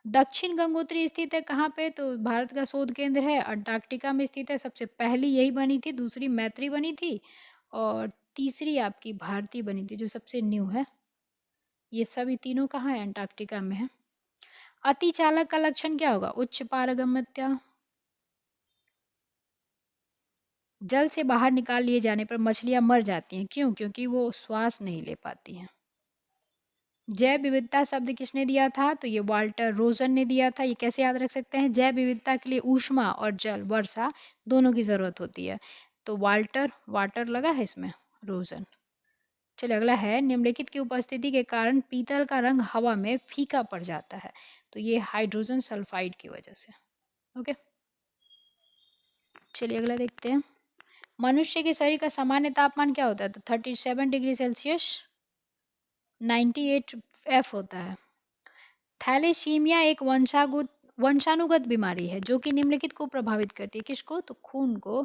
दक्षिण गंगोत्री स्थित है कहाँ पे? तो भारत का शोध केंद्र है, अंटार्कटिका में स्थित है। सबसे पहली यही बनी थी, दूसरी मैत्री बनी थी और तीसरी आपकी भारती बनी थी, जो सबसे न्यू है। ये सभी तीनों कहाँ है? अंटार्कटिका में है। अति चालक का लक्षण क्या होगा? उच्च पारगम्यता। जल से बाहर निकाल लिए जाने पर मछलियां मर जाती हैं, क्यों? क्योंकि वो श्वास नहीं ले पाती हैं। जैव विविधता शब्द किसने दिया था? तो ये वाल्टर रोजन ने दिया था। ये कैसे याद रख सकते हैं? जैव विविधता के लिए ऊष्मा और जल, वर्षा दोनों की जरूरत होती है। तो वाटर लगा है इसमें, रोजन। चलिए अगला है, निम्नलिखित की उपस्थिति के कारण पीतल का रंग हवा में फीका पड़ जाता है। तो ये हाइड्रोजन सल्फाइड की वजह से। ओके, चलिए अगला देखते हैं। मनुष्य के शरीर का सामान्य तापमान क्या होता है? तो 37 डिग्री सेल्सियस 98 F होता है। थैलेसीमिया एक वंशानुगत बीमारी है जो कि निम्नलिखित को प्रभावित करती है। किसको? तो खून को,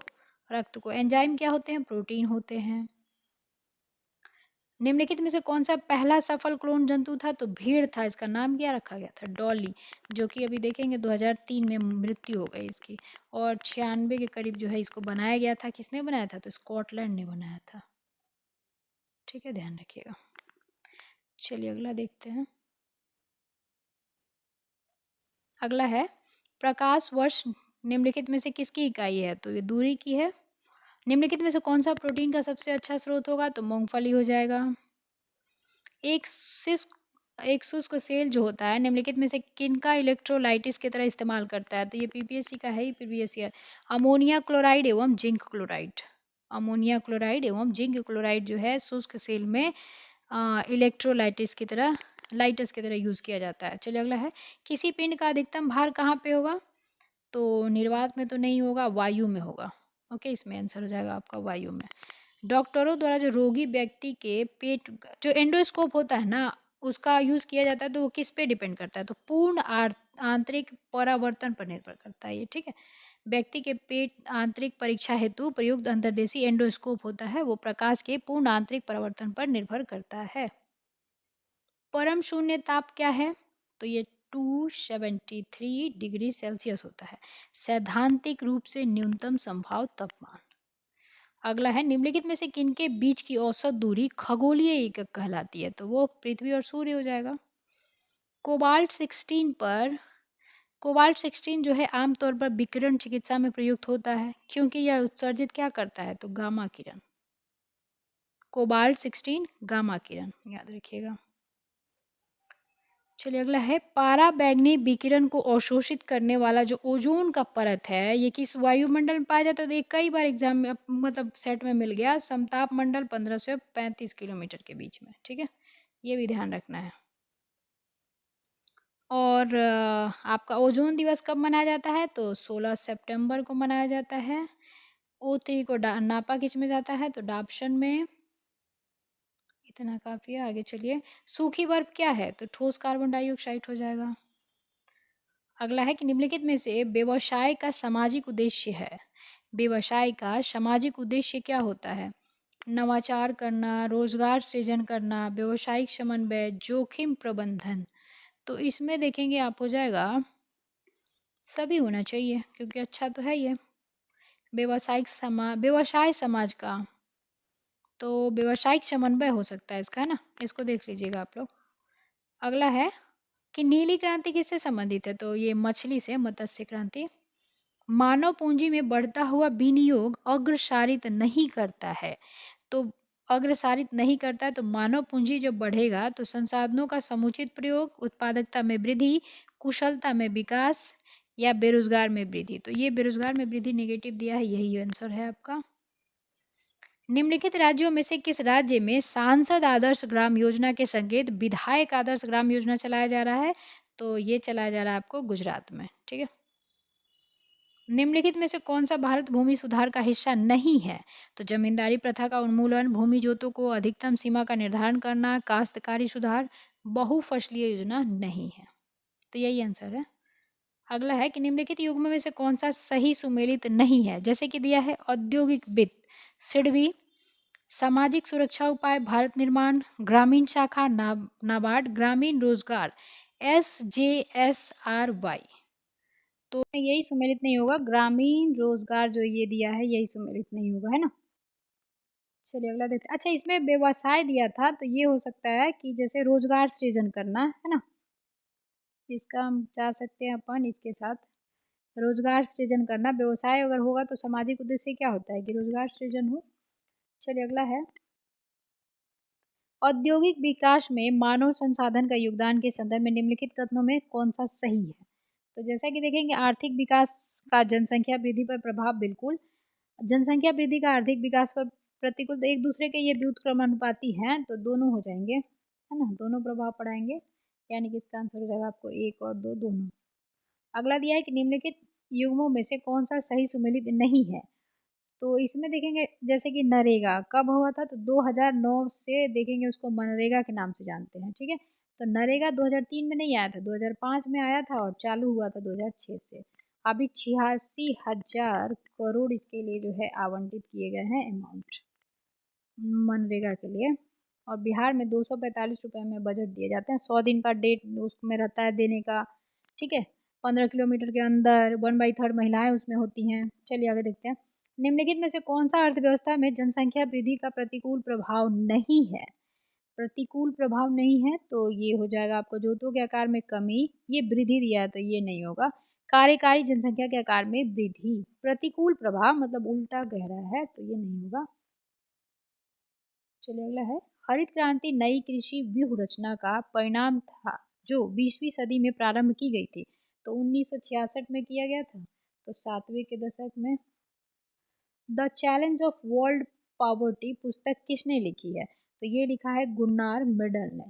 रक्त को। एंजाइम क्या होते हैं? प्रोटीन होते हैं। निम्नलिखित में से कौन सा पहला सफल क्लोन जंतु था? तो भेड़ था। इसका नाम क्या रखा गया था? डॉली, जो कि अभी देखेंगे 2003 में मृत्यु हो गई इसकी, और 96 के करीब जो है इसको बनाया गया था। किसने बनाया था? तो स्कॉटलैंड ने बनाया था। ठीक है, ध्यान रखिएगा। चलिए अगला देखते हैं। अगला है प्रकाश वर्ष निम्नलिखित में से किसकी इकाई है? तो ये दूरी की है। निम्नलिखित में से कौन सा प्रोटीन का सबसे अच्छा स्रोत होगा? तो मूंगफली हो जाएगा। एक शुष्क सेल जो होता है निम्नलिखित में से किनका इलेक्ट्रोलाइटिस की तरह इस्तेमाल करता है? तो ये पीपीएससी का है ही प्रीवियस ईयर। अमोनिया क्लोराइड एवं जिंक क्लोराइड। अमोनिया क्लोराइड एवं जिंक क्लोराइड जो है शुष्क सेल में इलेक्ट्रोलाइटिस की तरह यूज किया जाता है। चलिए अगला है, किसी पिंड का अधिकतम भार कहाँ पे होगा? तो निर्वात में तो नहीं होगा, वायु में होगा। ओके, इसमें आंसर हो जाएगा आपका वायु में। डॉक्टरों द्वारा जो रोगी व्यक्ति के पेट, जो एंडोस्कोप होता है ना, उसका यूज किया जाता है, तो वो किस पे डिपेंड करता है? तो पूर्ण आंतरिक परावर्तन पर निर्भर करता है ये। ठीक है, व्यक्ति के पेट आंतरिक परीक्षा हेतु प्रयुक्त अंतर्देशीय एंडोस्कोप होता है, वो प्रकाश के पूर्ण आंतरिक परावर्तन पर निर्भर करता है। परम शून्य ताप क्या है? तो ये 273 डिग्री सेल्सियस होता है, सैद्धांतिक रूप से न्यूनतम संभाव तापमान। अगला है, निम्नलिखित में से किनके बीच की औसत दूरी खगोलीय एकक कहलाती है? तो वो पृथ्वी और सूर्य हो जाएगा। कोबाल्ट 16 पर कोबाल्ट 16 जो है आमतौर पर विकिरण चिकित्सा में प्रयुक्त होता है, क्योंकि यह उत्सर्जित क्या करता है? तो गामा किरण। कोबाल्ट 16 गामा किरण, याद रखिएगा। चलिए अगला है, पाराबैंगनी विकिरण को अवशोषित करने वाला जो ओजोन का परत है, ये किस वायुमंडल में पाया जाता है? तो ये कई बार एग्जाम में मतलब सेट में मिल गया। समताप मंडल 15 से 35 किलोमीटर के बीच में। ठीक है, ये भी ध्यान रखना है। और आपका ओजोन दिवस कब मनाया जाता है? तो 16 सितंबर को मनाया जाता है। O3 को नापा किस में जाता है? तो डाप्शन में। इतना काफी है, आगे चलिए। सूखी बर्फ क्या है? तो ठोस कार्बन डाइऑक्साइड हो जाएगा। अगला है कि निम्नलिखित में से व्यवसाय का सामाजिक उद्देश्य है। व्यवसाय का सामाजिक उद्देश्य क्या होता है? नवाचार करना, रोजगार सृजन करना, व्यवसायिक समन्वय, जोखिम प्रबंधन। तो इसमें देखेंगे आप हो जाएगा, सभी होना चाहिए क्योंकि अच्छा तो है ये। व्यवसाय समाज का, तो व्यवसायिक समन्वय हो सकता है इसका, है ना। इसको देख लीजिएगा आप लोग। अगला है कि नीली क्रांति किससे संबंधित है? तो ये मछली से, मत्स्य क्रांति। मानव पूंजी में बढ़ता हुआ विनियोग अग्रसारित नहीं करता है। तो अग्रसारित नहीं करता है, तो मानव पूंजी जब बढ़ेगा तो संसाधनों का समुचित प्रयोग, उत्पादकता में वृद्धि, कुशलता में विकास, या बेरोजगार में वृद्धि। तो ये बेरोजगार में वृद्धि नेगेटिव दिया है, यही आंसर है आपका। निम्नलिखित राज्यों में से किस राज्य में सांसद आदर्श ग्राम योजना के संकेत विधायक आदर्श ग्राम योजना चलाया जा रहा है? तो ये चलाया जा रहा है आपको गुजरात में। ठीक है, निम्नलिखित में से कौन सा भारत भूमि सुधार का हिस्सा नहीं है? तो जमींदारी प्रथा का उन्मूलन, भूमि जोतों को अधिकतम सीमा का निर्धारण करना, काश्तकारी सुधार, बहुफसलीय योजना नहीं है। तो यही आंसर है। अगला है कि निम्नलिखित युग्म में से कौन सा सही सुमेलित नहीं है? जैसे कि दिया है औद्योगिक वित्त, सिडबी, सामाजिक सुरक्षा उपाय, भारत निर्माण, ग्रामीण शाखा, नाबार्ड, ग्रामीण रोजगार, SJSRY। तो यही सुमेलित नहीं होगा, ग्रामीण रोजगार जो ये दिया है यही सुमेलित नहीं होगा, है ना। चलिए अगला देखते हैं। अच्छा, इसमें व्यवसाय दिया था तो ये हो सकता है कि जैसे रोजगार सृजन करना, है ना, इसका हम जा सकते हैं अपन इसके साथ। रोजगार सृजन करना, व्यवसाय अगर होगा तो सामाजिक उद्देश्य क्या होता है कि रोजगार सृजन हो। चलिए अगला है, औद्योगिक विकास में मानव संसाधन का योगदान के संदर्भ में निम्नलिखित कथनों में कौन सा सही है? तो जैसा कि देखेंगे, आर्थिक विकास का जनसंख्या वृद्धि पर प्रभाव, बिल्कुल। जनसंख्या वृद्धि का आर्थिक विकास पर प्रतिकूल, तो एक दूसरे के ये व्युत्क्रमानुपाती हैं, तो दोनों हो जाएंगे, है ना, दोनों प्रभाव पड़ाएंगे। यानी कि इसका आंसर हो जाएगा आपको 1 और 2 दोनों। अगला दिया है कि निम्नलिखित युग्मों में से कौन सा सही सुमेलित नहीं है? तो इसमें देखेंगे जैसे कि नरेगा कब हुआ था, तो 2009 से देखेंगे उसको मनरेगा के नाम से जानते हैं, ठीक है। तो नरेगा 2003 में नहीं आया था, 2005 में आया था और चालू हुआ था 2006 से। अभी 86,000 करोड़ इसके लिए जो है आवंटित किए गए हैं अमाउंट मनरेगा के लिए। और बिहार में 245 रुपये में बजट दिए जाते हैं, 100 दिन का डेट उसमें रहता है देने का, ठीक है। 15 किलोमीटर के अंदर 1/3 महिलाएं उसमें होती हैं। चलिए आगे देखते हैं। निम्नलिखित में से कौन सा अर्थव्यवस्था में जनसंख्या वृद्धि का प्रतिकूल प्रभाव नहीं है? प्रतिकूल प्रभाव नहीं है तो ये हो जाएगा आपको जोतों के आकार में कमी, ये वृद्धि दिया है तो ये नहीं होगा। कार्यकारी जनसंख्या के आकार में वृद्धि, प्रतिकूल प्रभाव मतलब उल्टा कह रहा है तो ये नहीं होगा। चलिए अगला है, हरित क्रांति नई कृषि व्यूह रचना का परिणाम था जो 20वीं सदी में प्रारंभ की गई थी। तो 1966 में किया गया था, तो 7वें के दशक में। The challenge of world poverty पुस्तक किसने लिखी है? तो ये लिखा है गुन्नार मिडल ने।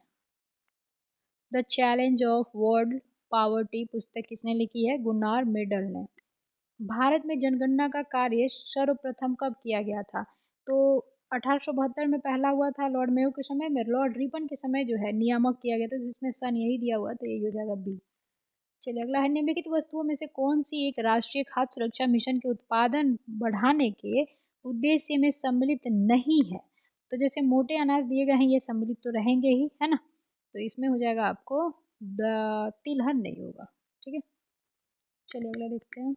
The challenge of world poverty पुस्तक किसने लिखी है? गुन्नार मिडल ने। भारत में जनगणना का कार्य सर्वप्रथम कब किया गया था? तो 1872 में पहला हुआ था लॉर्ड मेयो के समय में, लॉर्ड रिपन के समय जो है नियामक किया गया था, जिसमें सन यही दिया हुआ, तो यही हो जाएगा बी। चलिए अगला है, निम्नलिखित वस्तुओं में से कौन सी एक राष्ट्रीय खाद्य सुरक्षा मिशन के उत्पादन बढ़ाने के उद्देश्य में सम्मिलित नहीं है? तो जैसे मोटे अनाज दिए गए हैं ये सम्मिलित तो रहेंगे ही, है ना। तो इसमें हो जाएगा आपको तिलहन नहीं होगा, ठीक है। चलिए अगला देखते हैं।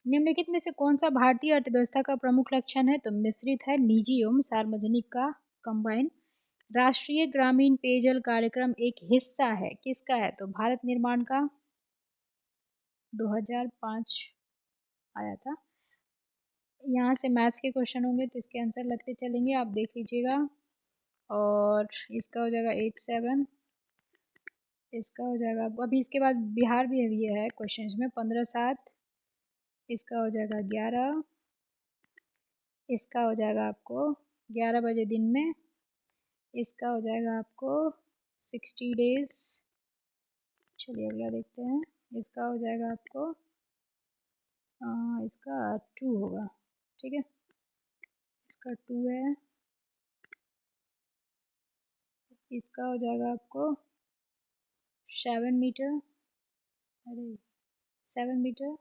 निम्नलिखित में से कौन सा भारतीय अर्थव्यवस्था का प्रमुख लक्षण है? तो मिश्रित है, निजी एवं सार्वजनिक का कंबाइन। राष्ट्रीय ग्रामीण पेयजल कार्यक्रम एक हिस्सा है, किसका है? तो भारत निर्माण का, 2005 आया था। यहाँ से मैथ्स के क्वेश्चन होंगे तो इसके आंसर लगते चलेंगे, आप देख लीजिएगा। और इसका हो जाएगा 87, इसका हो जाएगा अभी इसके बाद बिहार भी ये है क्वेश्चन में 15/7, इसका हो जाएगा 11, इसका हो जाएगा आपको 11 बजे दिन में, इसका हो जाएगा आपको 60 डेज। चलिए अगला देखते हैं, इसका हो जाएगा आपको इसका 2 होगा, ठीक है, इसका 2 है। इसका हो जाएगा आपको 7 मीटर, अरे 7 मीटर।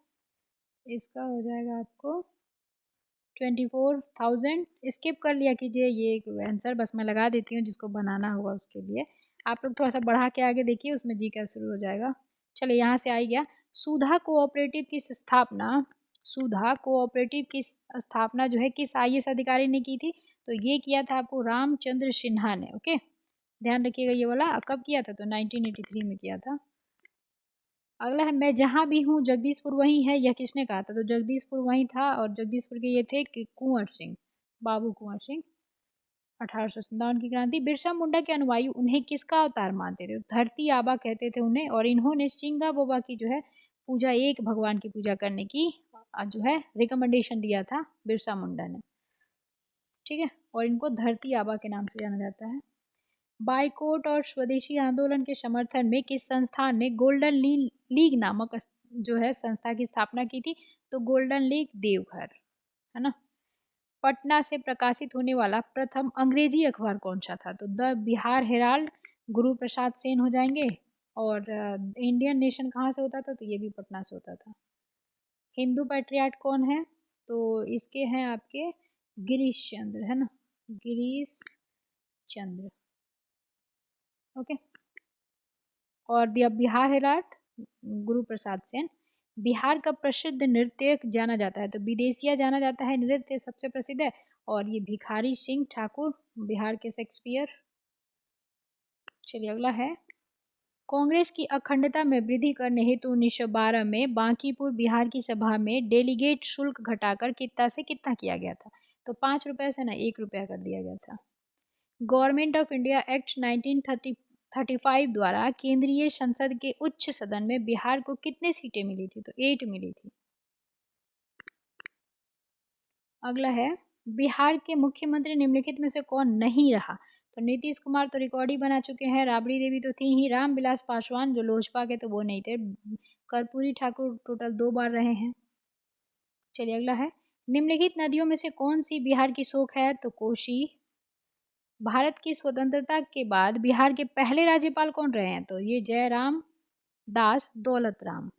इसका हो जाएगा आपको 24,000। स्किप कर लिया कीजिए ये आंसर, बस मैं लगा देती हूँ, जिसको बनाना होगा उसके लिए आप लोग थोड़ा सा बढ़ा के आगे देखिए, उसमें जी का शुरू हो जाएगा। चलिए यहाँ से आ गया। सुधा कोऑपरेटिव की स्थापना, सुधा कोऑपरेटिव की स्थापना जो है किस IAS अधिकारी ने की थी? तो ये किया था आपको रामचंद्र सिन्हा ने। ओके, ध्यान रखिएगा ये वाला। कब किया था? तो 1983 में किया था। अगला है, मैं जहाँ भी हूँ जगदीशपुर वहीं है, यह किसने कहा था? तो जगदीशपुर वहीं था और जगदीशपुर के ये थे कि कुंवर सिंह, बाबू कुंवर सिंह। 1857 की क्रांति। बिरसा मुंडा के अनुयायी उन्हें किसका अवतार मानते थे? धरती आबा कहते थे उन्हें, और इन्होंने सिंगा बोबा की जो है पूजा, एक भगवान की पूजा करने की जो है रिकमेंडेशन दिया था बिरसा मुंडा ने, ठीक है। और इनको धरती आबा के नाम से जाना जाता है। बाइकॉट और स्वदेशी आंदोलन के समर्थन में किस संस्थान ने गोल्डन लीग नामक जो है संस्था की स्थापना की थी? तो गोल्डन लीग देवघर, है ना। पटना से प्रकाशित होने वाला प्रथम अंग्रेजी अखबार कौन सा था? तो द बिहार हेराल्ड, गुरु प्रसाद सेन हो जाएंगे। और इंडियन नेशन कहाँ से होता था? तो ये भी पटना से होता था। हिंदू पैट्रियाट कौन है? तो इसके हैं आपके गिरीश चंद्र, है ना, गिरीश चंद्र। ओके, और दिया बिहार हेराल्ड, गुरु प्रसाद सेन। बिहार का प्रसिद्ध नृत्य जाना जाता है? तो विदेशिया जाना जाता है, नृत्य सबसे प्रसिद्ध है। और ये भिखारी सिंह ठाकुर, बिहार के शेक्सपियर। चलिए अगला है, कांग्रेस की अखंडता में वृद्धि करने हेतु 1912 में बांकीपुर बिहार की सभा में डेलीगेट शुल्क घटाकर कितना से कितना किया गया था? तो 5 रुपए से ना 1 रुपया कर दिया गया था। गवर्नमेंट ऑफ इंडिया एक्ट 1935 द्वारा केंद्रीय संसद के उच्च सदन में बिहार को कितने सीटें मिली थी? तो 8 मिली थी। अगला है, बिहार के मुख्यमंत्री निम्नलिखित में से कौन नहीं रहा? तो नीतीश कुमार तो रिकॉर्ड ही बना चुके हैं, राबड़ी देवी तो थी ही, रामविलास पासवान जो लोजपा के तो वो नहीं थे, कर्पूरी ठाकुर टोटल 2 बार रहे हैं। चलिए अगला है, निम्नलिखित नदियों में से कौन सी बिहार की शोक है? तो कोसी। भारत की स्वतंत्रता के बाद बिहार के पहले राज्यपाल कौन रहे हैं? तो ये जयराम दास दौलत राम,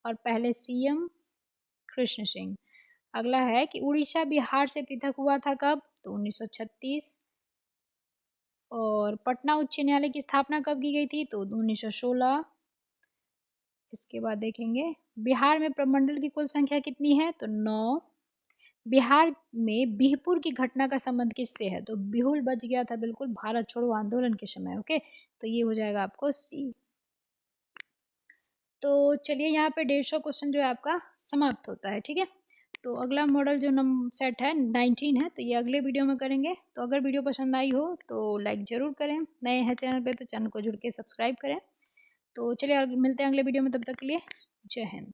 और पहले सीएम कृष्ण सिंह। अगला है कि उड़ीसा बिहार से पृथक हुआ था कब? तो 1936। और पटना उच्च न्यायालय की स्थापना कब की गई थी? तो 1916। इसके बाद देखेंगे बिहार में प्रमंडल की कुल संख्या कितनी है? तो 9। बिहार में बिहपुर की घटना का संबंध किससे है? तो बिहुल बच गया था बिल्कुल भारत छोड़ो आंदोलन के समय। ओके, तो ये हो जाएगा आपको सी। तो चलिए यहाँ पे 150 क्वेश्चन जो है आपका समाप्त होता है। ठीक है, तो अगला मॉडल जो सेट है 19 है, तो ये अगले वीडियो में करेंगे। तो अगर वीडियो पसंद आई हो तो लाइक ज़रूर करें, नए हैं चैनल पे तो चैनल को जुड़ के सब्सक्राइब करें। तो चलिए मिलते हैं अगले वीडियो में, तब तक के लिए जय हिंद।